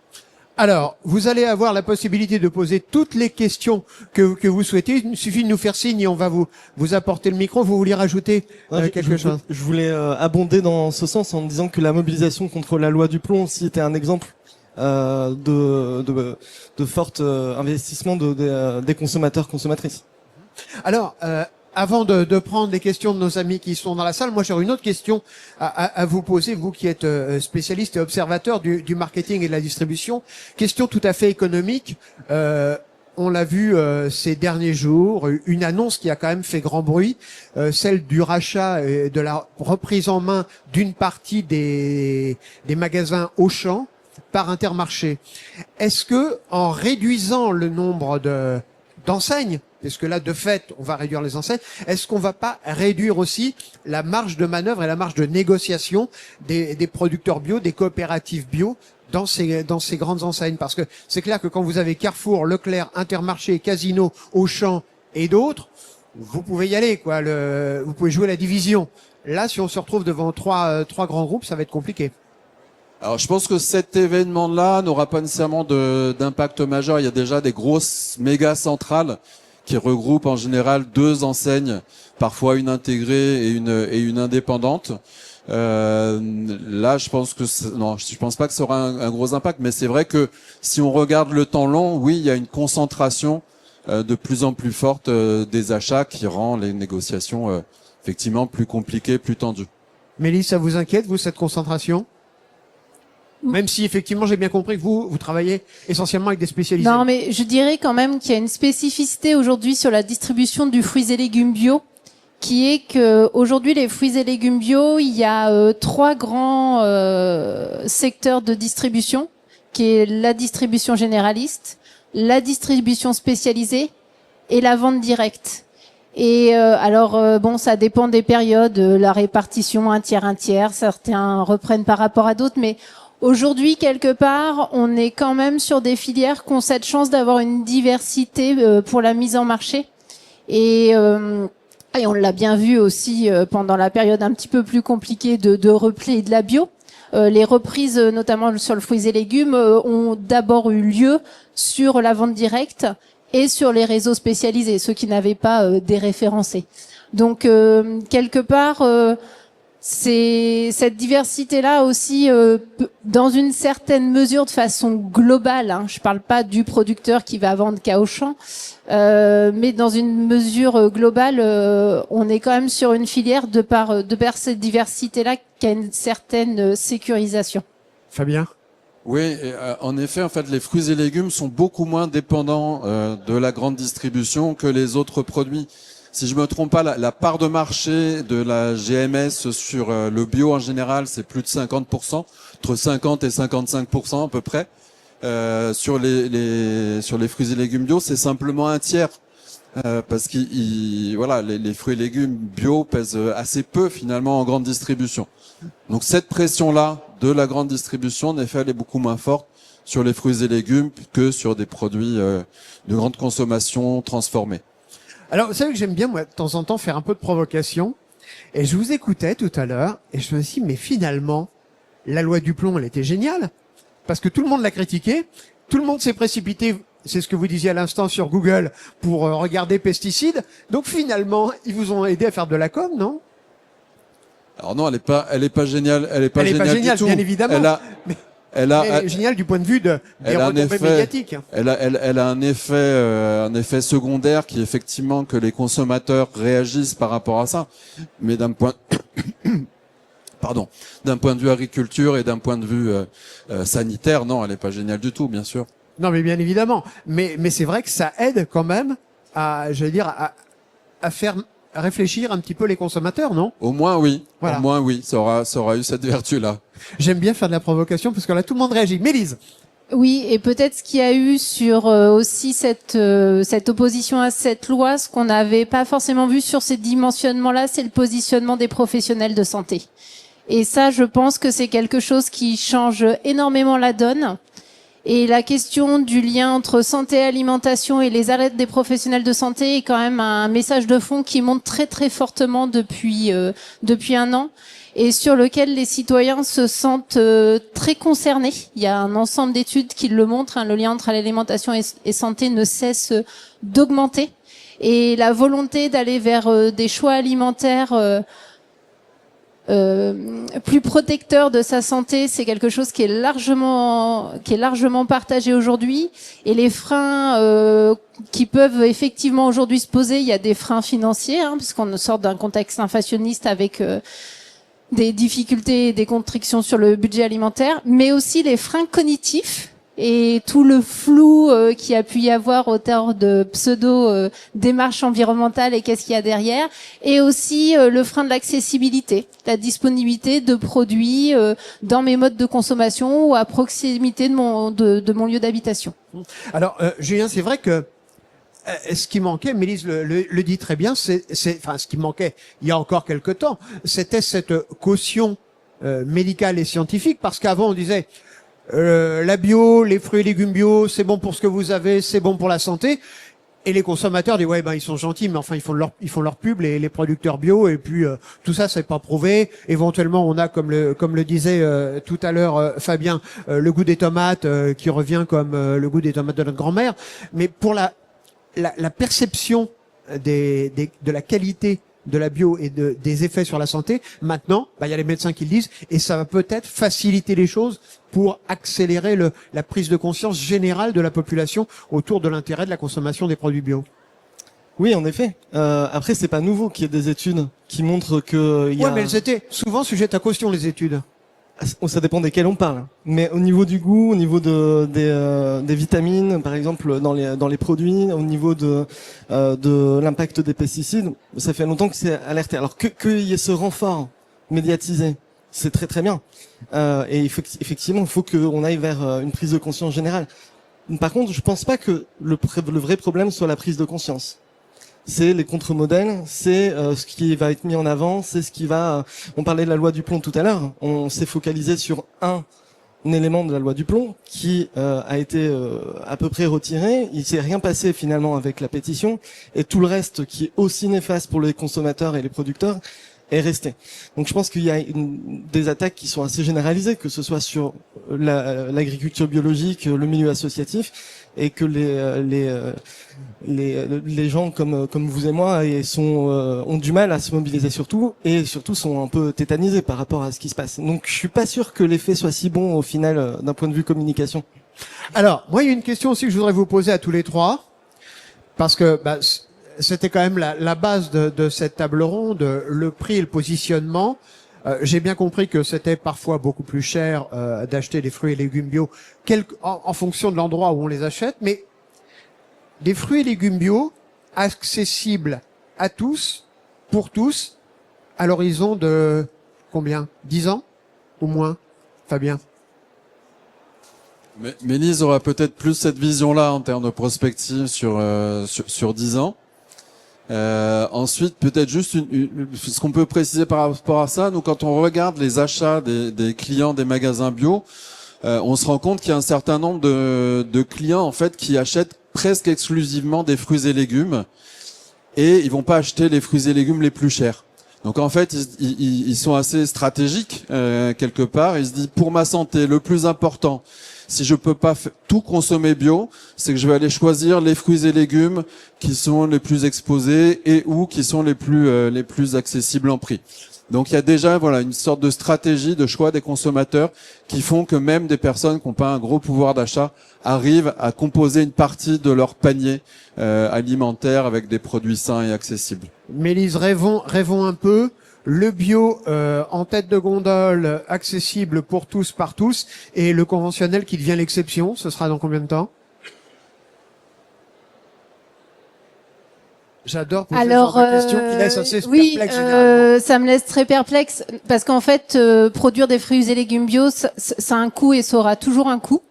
Alors, vous allez avoir la possibilité de poser toutes les questions que vous souhaitez. Il suffit de nous faire signe et on va vous apporter le micro. Vous vouliez rajouter quelque chose? Je voulais abonder dans ce sens en disant que la mobilisation contre la loi du plomb aussi était un exemple de fort investissement des consommateurs, consommatrices. Alors, avant de prendre les questions de nos amis qui sont dans la salle, moi j'aurais une autre question à vous poser, vous qui êtes spécialiste et observateur du marketing et de la distribution. Question tout à fait économique. On l'a vu ces derniers jours, une annonce qui a quand même fait grand bruit, celle du rachat et de la reprise en main d'une partie des magasins Auchan par Intermarché. Est-ce que en réduisant le nombre d'enseignes, parce que là, de fait, on va réduire les enseignes, est-ce qu'on va pas réduire aussi la marge de manœuvre et la marge de négociation des producteurs bio, des coopératives bio dans ces grandes enseignes? Parce que c'est clair que quand vous avez Carrefour, Leclerc, Intermarché, Casino, Auchan et d'autres, vous pouvez y aller, quoi. Vous pouvez jouer la division. Là, si on se retrouve devant trois grands groupes, ça va être compliqué. Alors, je pense que cet événement-là n'aura pas nécessairement d'impact majeur. Il y a déjà des grosses méga centrales qui regroupent en général 2 enseignes, parfois une intégrée et une indépendante. Là, je pense pas que ça aura un gros impact, mais c'est vrai que si on regarde le temps long, oui, il y a une concentration de plus en plus forte des achats qui rend les négociations effectivement plus compliquées, plus tendues. Mélisse, ça vous inquiète, vous, cette concentration? Même si effectivement j'ai bien compris que vous travaillez essentiellement avec des spécialisés. Non, mais je dirais quand même qu'il y a une spécificité aujourd'hui sur la distribution du fruits et légumes bio, qui est que aujourd'hui les fruits et légumes bio, il y a 3 grands secteurs de distribution, qui est la distribution généraliste, la distribution spécialisée et la vente directe. Et bon, ça dépend des périodes, la répartition un tiers, certains reprennent par rapport à d'autres, mais Aujourd'hui, quelque part, on est quand même sur des filières qui ont cette chance d'avoir une diversité pour la mise en marché. Et on l'a bien vu aussi pendant la période un petit peu plus compliquée de repli de la bio. Les reprises, notamment sur le fruits et légumes, ont d'abord eu lieu sur la vente directe et sur les réseaux spécialisés, ceux qui n'avaient pas déréférencé. Donc, quelque part, c'est cette diversité-là aussi, dans une certaine mesure, de façon globale. Hein, je parle pas du producteur qui va vendre qu'à Auchan, mais dans une mesure globale, on est quand même sur une filière de par cette diversité-là qui a une certaine sécurisation. Fabien? Oui, et, en effet, en fait, les fruits et légumes sont beaucoup moins dépendants de la grande distribution que les autres produits. Si je me trompe pas, la part de marché de la GMS sur le bio en général, c'est plus de 50%, entre 50 et 55% à peu près. Sur les fruits et légumes bio, c'est simplement un tiers. Parce voilà, les fruits et légumes bio pèsent assez peu finalement en grande distribution. Donc cette pression-là de la grande distribution, en effet, elle est beaucoup moins forte sur les fruits et légumes que sur des produits de grande consommation transformés. Alors, vous savez que j'aime bien, moi, de temps en temps, faire un peu de provocation. Et je vous écoutais tout à l'heure, et je me suis dit, mais finalement, la loi du plomb, elle était géniale. Parce que tout le monde l'a critiquée, tout le monde s'est précipité, c'est ce que vous disiez à l'instant sur Google, pour regarder pesticides. Donc finalement, ils vous ont aidé à faire de la com, non? Alors non, elle est pas géniale, elle est pas géniale du tout. Bien évidemment. Elle est géniale du point de vue des retombées médiatiques. Elle a un effet secondaire qui est effectivement que les consommateurs réagissent par rapport à ça. Mais d'un point de vue agriculture et d'un point de vue sanitaire, non, elle est pas géniale du tout, bien sûr. Non, mais bien évidemment. Mais c'est vrai que ça aide quand même à faire réfléchir un petit peu les consommateurs, non? Au moins oui. Voilà. Au moins oui. Ça aura eu cette vertu-là. J'aime bien faire de la provocation parce que là tout le monde réagit. Mélise. Oui, et peut-être ce qu'il y a eu sur aussi cette opposition à cette loi, ce qu'on n'avait pas forcément vu sur ces dimensionnements-là, c'est le positionnement des professionnels de santé. Et ça, je pense que c'est quelque chose qui change énormément la donne. Et la question du lien entre santé et alimentation et les alertes des professionnels de santé est quand même un message de fond qui monte très très fortement depuis un an et sur lequel les citoyens se sentent très concernés. Il y a un ensemble d'études qui le montrent, hein, le lien entre l'alimentation et santé ne cesse d'augmenter. Et la volonté d'aller vers des choix alimentaires plus protecteur de sa santé, c'est quelque chose qui est largement partagé aujourd'hui. Et les freins qui peuvent effectivement aujourd'hui se poser, il y a des freins financiers, hein, puisqu'on sort d'un contexte inflationniste avec des difficultés et des constrictions sur le budget alimentaire, mais aussi les freins cognitifs et tout le flou qu'il y a pu y avoir autour de pseudo démarches environnementales et qu'est-ce qu'il y a derrière, et aussi le frein de l'accessibilité, la disponibilité de produits dans mes modes de consommation ou à proximité de mon lieu d'habitation. Alors Julien, c'est vrai que ce qui manquait, Mélise le dit très bien, ce qui manquait il y a encore quelque temps, c'était cette caution médicale et scientifique, parce qu'avant on disait la bio, les fruits et légumes bio, c'est bon pour ce que vous avez, c'est bon pour la santé. Et les consommateurs disent ouais, ben ils sont gentils, mais enfin ils font leur pub, les producteurs bio, et puis tout ça c'est pas prouvé. Éventuellement on a comme le disait tout à l'heure Fabien, le goût des tomates qui revient comme le goût des tomates de notre grand-mère. Mais pour la perception de la qualité de la bio et des effets sur la santé, maintenant, il y a les médecins qui le disent, et ça va peut-être faciliter les choses pour accélérer la prise de conscience générale de la population autour de l'intérêt de la consommation des produits bio. Oui, en effet. Après, c'est pas nouveau qu'il y ait des études qui montrent que il y a... Ouais, mais elles étaient souvent sujettes à caution, les études. Ça dépend desquelles on parle. Mais au niveau du goût, au niveau des vitamines, par exemple, dans les produits, au niveau de l'impact des pesticides, ça fait longtemps que c'est alerté. Alors qu'il y ait ce renfort médiatisé, c'est très très bien. Et effectivement, il faut qu'on aille vers une prise de conscience générale. Par contre, je pense pas que le vrai problème soit la prise de conscience. C'est les contre-modèles, c'est ce qui va être mis en avant, c'est ce qui va... on parlait de la loi du plomb tout à l'heure, on s'est focalisé sur un élément de la loi du plomb qui a été à peu près retiré. Il s'est rien passé finalement avec la pétition, et tout le reste qui est aussi néfaste pour les consommateurs et les producteurs est resté. Donc je pense qu'il y a des attaques qui sont assez généralisées, que ce soit sur l'agriculture biologique, le milieu associatif, et que les gens comme vous et moi ont du mal à se mobiliser surtout, et surtout sont un peu tétanisés par rapport à ce qui se passe. Donc je suis pas sûr que l'effet soit si bon au final d'un point de vue communication. Alors, moi, il y a une question aussi que je voudrais vous poser à tous les trois, parce que c'était quand même la base de cette table ronde, le prix et le positionnement. J'ai bien compris que c'était parfois beaucoup plus cher d'acheter des fruits et légumes bio en fonction de l'endroit où on les achète, mais des fruits et légumes bio accessibles à tous, pour tous, à l'horizon de combien? 10 ans ou moins, Fabien? Mais Mélise aura peut-être plus cette vision-là en termes de prospective sur 10 ans. Ensuite, peut-être juste ce qu'on peut préciser par rapport à ça. Nous, quand on regarde les achats des clients des magasins bio, on se rend compte qu'il y a un certain nombre de clients en fait qui achètent presque exclusivement des fruits et légumes, et ils vont pas acheter les fruits et légumes les plus chers. Donc en fait, ils sont assez stratégiques quelque part. Ils se disent, pour ma santé, le plus important, si je peux pas tout consommer bio, c'est que je vais aller choisir les fruits et légumes qui sont les plus exposés et ou qui sont les plus accessibles en prix. Donc il y a déjà une sorte de stratégie de choix des consommateurs qui font que même des personnes qui n'ont pas un gros pouvoir d'achat arrivent à composer une partie de leur panier alimentaire avec des produits sains et accessibles. Mélise, rêvons un peu. Le bio en tête de gondole, accessible pour tous, par tous, et le conventionnel qui devient l'exception, ce sera dans combien de temps? J'adore poser ce genre de questions qui laissent assez perplexe généralement. Ça me laisse très perplexe, parce qu'en fait, produire des fruits et légumes bio, ça a un coût et ça aura toujours un coût.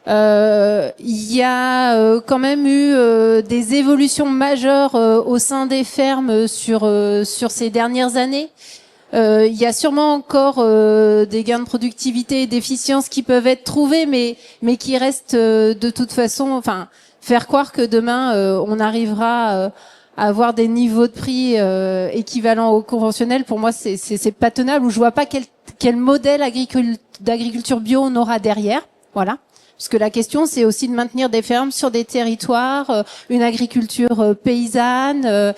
Il y a quand même eu des évolutions majeures au sein des fermes sur ces dernières années. Il y a sûrement encore des gains de productivité et d'efficience qui peuvent être trouvés, mais qui restent de toute façon, faire croire que demain on arrivera à avoir des niveaux de prix équivalents au conventionnel, pour moi c'est pas tenable, ou je vois pas quel modèle d'agriculture bio on aura derrière. Voilà. Parce que la question, c'est aussi de maintenir des fermes sur des territoires, une agriculture paysanne,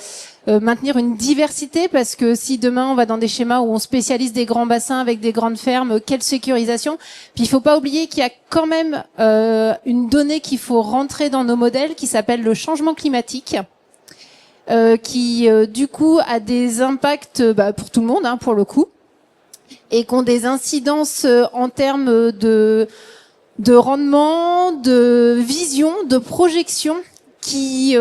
maintenir une diversité, parce que si demain on va dans des schémas où on spécialise des grands bassins avec des grandes fermes, quelle sécurisation? Puis il faut pas oublier qu'il y a quand même une donnée qu'il faut rentrer dans nos modèles qui s'appelle le changement climatique, qui du coup a des impacts pour tout le monde, pour le coup, et qui ont des incidences en termes de rendement, de vision, de projection, qui,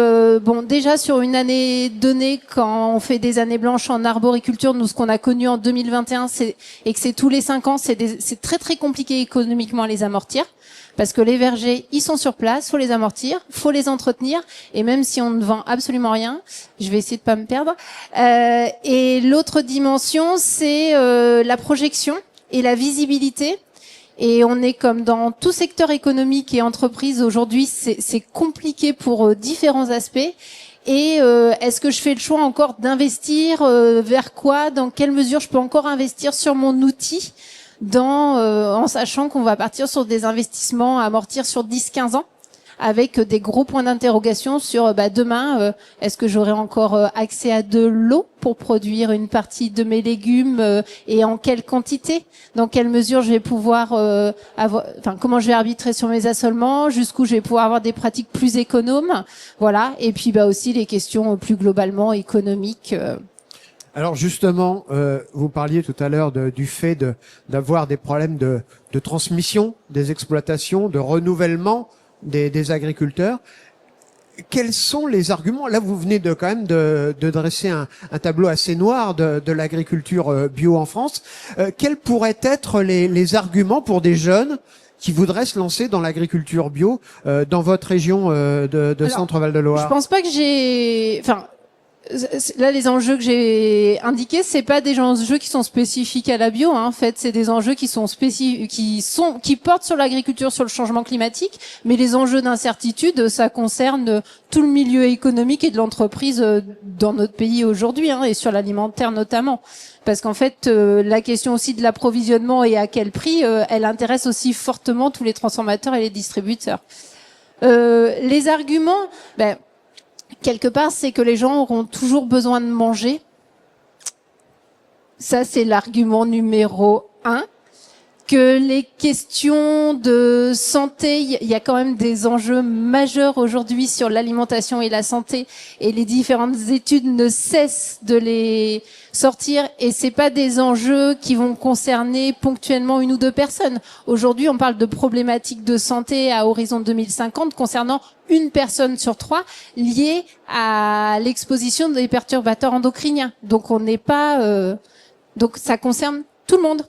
déjà sur une année donnée, quand on fait des années blanches en arboriculture, nous ce qu'on a connu en 2021, et que c'est tous les 5 ans, c'est très très compliqué économiquement à les amortir, parce que les vergers, ils sont sur place, faut les amortir, faut les entretenir, et même si on ne vend absolument rien, je vais essayer de pas me perdre. Et l'autre dimension, c'est la projection et la visibilité. Et on est comme dans tout secteur économique et entreprise aujourd'hui, c'est compliqué pour différents aspects. Et est-ce que je fais le choix encore d'investir vers quoi? Dans quelle mesure je peux encore investir sur mon outil, en sachant qu'on va partir sur des investissements à amortir sur 10-15 ans, avec des gros points d'interrogation sur demain, est-ce que j'aurai encore accès à de l'eau pour produire une partie de mes légumes, et en quelle quantité, dans quelle mesure je vais pouvoir comment je vais arbitrer sur mes assolements, jusqu'où je vais pouvoir avoir des pratiques plus économes, voilà. Et puis aussi les questions plus globalement économiques. Alors justement, vous parliez tout à l'heure du fait d'avoir des problèmes de transmission des exploitations, de renouvellement des agriculteurs. Quels sont les arguments? Là, vous venez quand même de dresser un tableau assez noir de l'agriculture bio en France. Quels pourraient être les arguments pour des jeunes qui voudraient se lancer dans l'agriculture bio dans votre région de Centre-Val de Loire? Je pense pas que Là, les enjeux que j'ai indiqués, c'est pas des enjeux qui sont spécifiques à la bio, hein. En fait, c'est des enjeux qui portent sur l'agriculture, sur le changement climatique. Mais les enjeux d'incertitude, ça concerne tout le milieu économique et de l'entreprise dans notre pays aujourd'hui, hein, et sur l'alimentaire notamment. Parce qu'en fait, la question aussi de l'approvisionnement et à quel prix, elle intéresse aussi fortement tous les transformateurs et les distributeurs. Les arguments, quelque part, c'est que les gens auront toujours besoin de manger. Ça, c'est l'argument numéro 1. Que les questions de santé, il y a quand même des enjeux majeurs aujourd'hui sur l'alimentation et la santé, et les différentes études ne cessent de les sortir, et c'est pas des enjeux qui vont concerner ponctuellement une ou deux personnes. Aujourd'hui, on parle de problématiques de santé à horizon 2050 concernant une personne sur 3 liée à l'exposition des perturbateurs endocriniens. Donc on n'est pas, donc ça concerne tout le monde.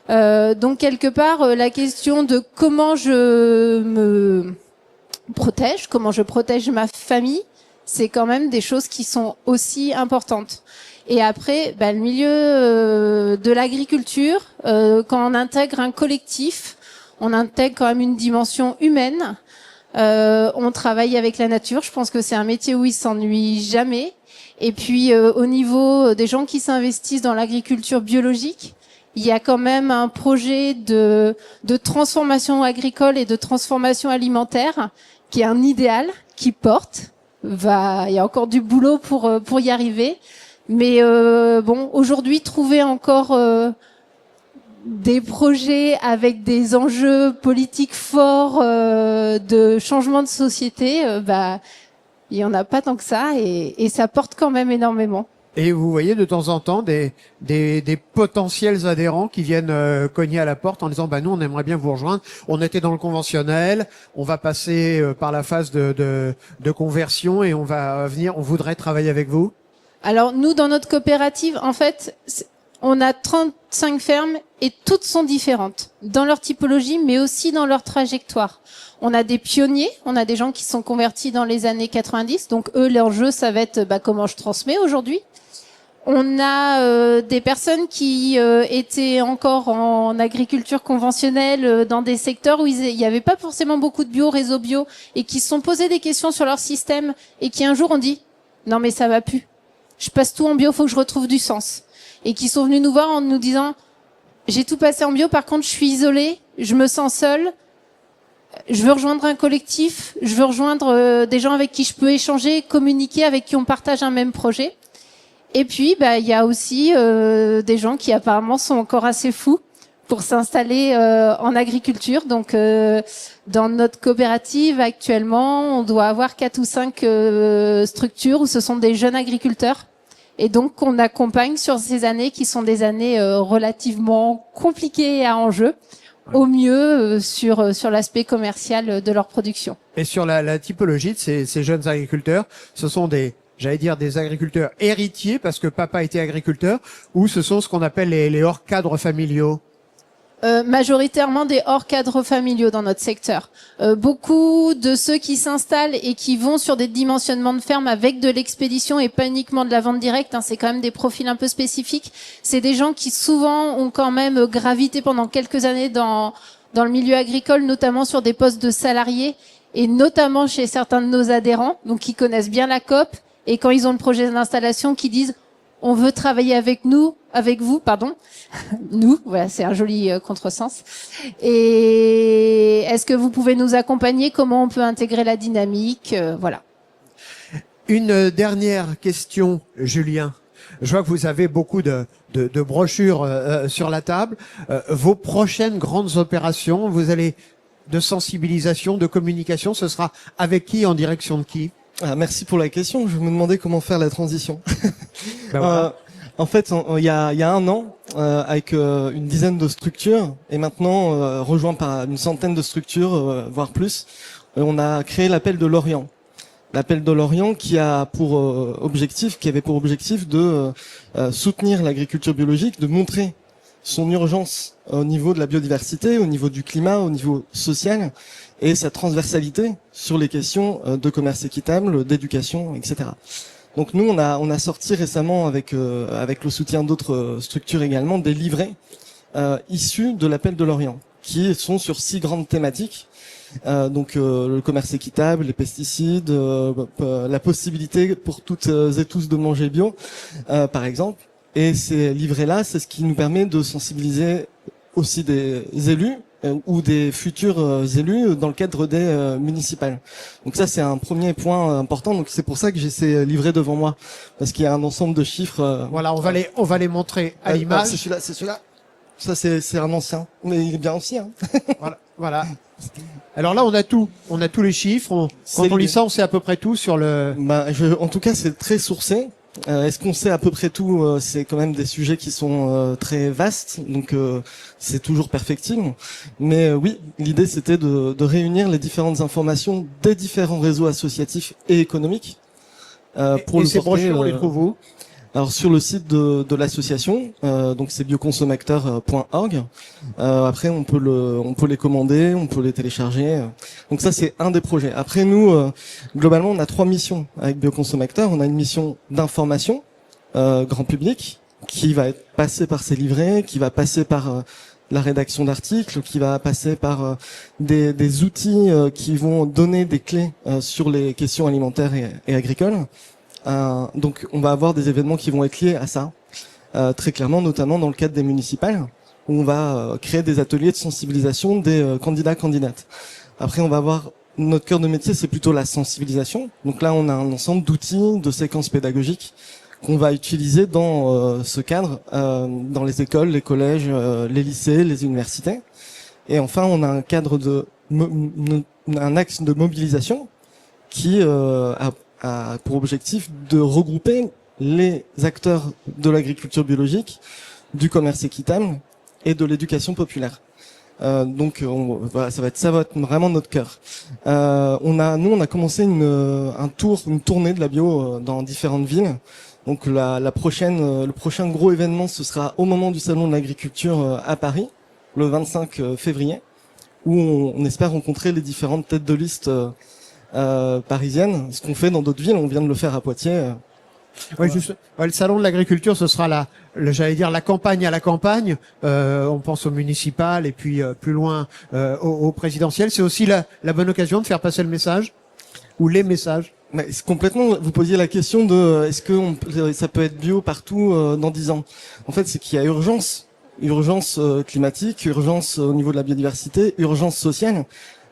Donc quelque part, la question de comment je me protège, comment je protège ma famille, c'est quand même des choses qui sont aussi importantes. Et après, le milieu de l'agriculture, quand on intègre un collectif, on intègre quand même une dimension humaine. On travaille avec la nature. Je pense que c'est un métier où il s'ennuie jamais. Et puis au niveau des gens qui s'investissent dans l'agriculture biologique, il y a quand même un projet de transformation agricole et de transformation alimentaire qui est un idéal, qui porte. Il y a encore du boulot pour y arriver. Mais aujourd'hui, trouver encore des projets avec des enjeux politiques forts de changement de société, il y en a pas tant que ça, et ça porte quand même énormément. Et vous voyez de temps en temps des potentiels adhérents qui viennent cogner à la porte en disant nous on aimerait bien vous rejoindre. On était dans le conventionnel, on va passer par la phase de conversion et on va venir. On voudrait travailler avec vous. Alors nous dans notre coopérative, en fait, on a 35 fermes et toutes sont différentes dans leur typologie, mais aussi dans leur trajectoire. On a des pionniers, on a des gens qui sont convertis dans les années 90, donc eux leur jeu ça va être comment je transmets aujourd'hui. On a des personnes qui étaient encore en agriculture conventionnelle dans des secteurs où il n'y avait pas forcément beaucoup de bio, réseau bio, et qui se sont posés des questions sur leur système et qui un jour ont dit « Non mais ça va plus, je passe tout en bio, faut que je retrouve du sens ». Et qui sont venus nous voir en nous disant « J'ai tout passé en bio, par contre je suis isolée, je me sens seule, je veux rejoindre un collectif, je veux rejoindre des gens avec qui je peux échanger, communiquer, avec qui on partage un même projet ». Et puis, il y a aussi des gens qui apparemment sont encore assez fous pour s'installer en agriculture. Donc, dans notre coopérative actuellement, on doit avoir 4 ou 5 structures où ce sont des jeunes agriculteurs. Et donc, on accompagne sur ces années qui sont des années relativement compliquées à enjeu, au mieux sur l'aspect commercial de leur production. Et sur la typologie de ces jeunes agriculteurs, ce sont des agriculteurs héritiers parce que papa était agriculteur, ou ce sont ce qu'on appelle les hors cadres familiaux? Majoritairement des hors cadres familiaux dans notre secteur. Beaucoup de ceux qui s'installent et qui vont sur des dimensionnements de ferme avec de l'expédition et pas uniquement de la vente directe, c'est quand même des profils un peu spécifiques. C'est des gens qui souvent ont quand même gravité pendant quelques années dans le milieu agricole, notamment sur des postes de salariés et notamment chez certains de nos adhérents, donc qui connaissent bien la COP. Et quand ils ont le projet d'installation, qui disent on veut travailler avec vous, nous, voilà, c'est un joli contresens. Et est-ce que vous pouvez nous accompagner? Comment on peut intégrer la dynamique? Voilà. Une dernière question, Julien. Je vois que vous avez beaucoup de brochures sur la table. Vos prochaines grandes opérations, vous allez de sensibilisation, de communication, ce sera avec qui, en direction de qui? Merci pour la question. Je me demandais comment faire la transition. Voilà. En fait, il y a un an, avec une dizaine de structures, et maintenant rejoint par une centaine de structures, voire plus, on a créé l'appel de l'Orient. L'appel de l'Orient qui avait pour objectif de soutenir l'agriculture biologique, de montrer son urgence au niveau de la biodiversité, au niveau du climat, au niveau social, et sa transversalité sur les questions de commerce équitable, d'éducation, etc. Donc nous, on a sorti récemment avec le soutien d'autres structures également des livrets issus de l'appel de l'Orient, qui sont sur 6 grandes thématiques. Le commerce équitable, les pesticides, la possibilité pour toutes et tous de manger bio, par exemple. Et ces livrets-là, c'est ce qui nous permet de sensibiliser aussi des élus ou des futurs élus dans le cadre des municipales. Donc ça, c'est un premier point important. Donc c'est pour ça que j'ai ces livrets devant moi, parce qu'il y a un ensemble de chiffres. Voilà, on va les montrer à l'image. C'est celui-là. Ça, c'est un ancien, mais il est bien aussi. Hein. Voilà. Alors là, on a tous les chiffres. Quand on lit ça, on sait à peu près tout sur le. En tout cas, c'est très sourcé. Est-ce qu'on sait à peu près tout? C'est quand même des sujets qui sont très vastes, donc c'est toujours perfectible. Mais oui, l'idée c'était de réunir les différentes informations des différents réseaux associatifs et économiques pour le ces porter. brochures, on les trouve où? Alors sur le site de l'association, donc c'est bioconsommateur.org. Après on peut les commander, on peut les télécharger. Donc ça c'est un des projets. Après nous globalement on a 3 missions avec Bioconsommateur. On a une mission d'information grand public qui va être passée par ces livrets, qui va passer par la rédaction d'articles, qui va passer par des outils qui vont donner des clés sur les questions alimentaires et agricoles. Donc on va avoir des événements qui vont être liés à ça, très clairement, notamment dans le cadre des municipales, où on va créer des ateliers de sensibilisation des candidates. Après, on va avoir notre cœur de métier, c'est plutôt la sensibilisation. Donc là, on a un ensemble d'outils, de séquences pédagogiques qu'on va utiliser dans ce cadre, dans les écoles, les collèges, les lycées, les universités. Et enfin, on a un cadre un axe de mobilisation qui a pour objectif de regrouper les acteurs de l'agriculture biologique, du commerce équitable et de l'éducation populaire. Voilà, ça va être vraiment notre cœur. On a commencé une tournée de la bio dans différentes villes. Donc le prochain gros événement, ce sera au moment du salon de l'agriculture à Paris, le 25 février, où on espère rencontrer les différentes têtes de liste parisienne. Ce qu'on fait dans d'autres villes, on vient de le faire à Poitiers. Oui, le salon de l'agriculture, ce sera j'allais dire la campagne à la campagne. On pense au municipal et puis plus loin au présidentiel. C'est aussi la bonne occasion de faire passer le message ou les messages. Mais complètement. Vous posiez la question de est-ce que ça peut être bio partout dans 10 ans. En fait, c'est qu'il y a urgence climatique, urgence au niveau de la biodiversité, urgence sociale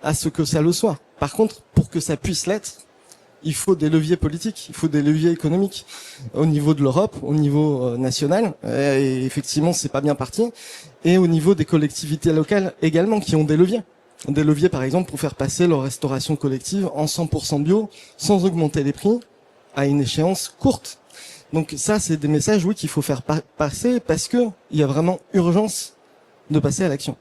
à ce que ça le soit. Par contre, pour que ça puisse l'être, il faut des leviers politiques, il faut des leviers économiques au niveau de l'Europe, au niveau national. Et effectivement, c'est pas bien parti. Et au niveau des collectivités locales également, qui ont des leviers, par exemple, pour faire passer leur restauration collective en 100% bio, sans augmenter les prix, à une échéance courte. Donc ça, c'est des messages, oui, qu'il faut faire passer parce que il y a vraiment urgence de passer à l'action.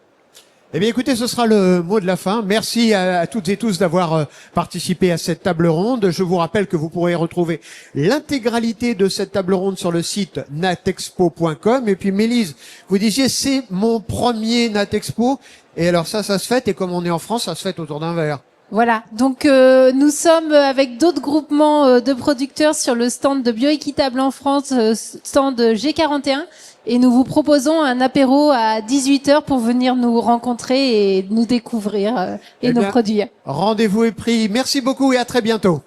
Eh bien, écoutez, ce sera le mot de la fin. Merci à toutes et tous d'avoir participé à cette table ronde. Je vous rappelle que vous pourrez retrouver l'intégralité de cette table ronde sur le site natexpo.com. Et puis, Mélise, vous disiez, c'est mon premier Natexpo. Et alors ça se fête. Et comme on est en France, ça se fête autour d'un verre. Voilà, donc nous sommes avec d'autres groupements de producteurs sur le stand de Bioéquitable en France, stand G41, et nous vous proposons un apéro à 18h pour venir nous rencontrer et nous découvrir nos produits. Rendez-vous est pris. Merci beaucoup et à très bientôt.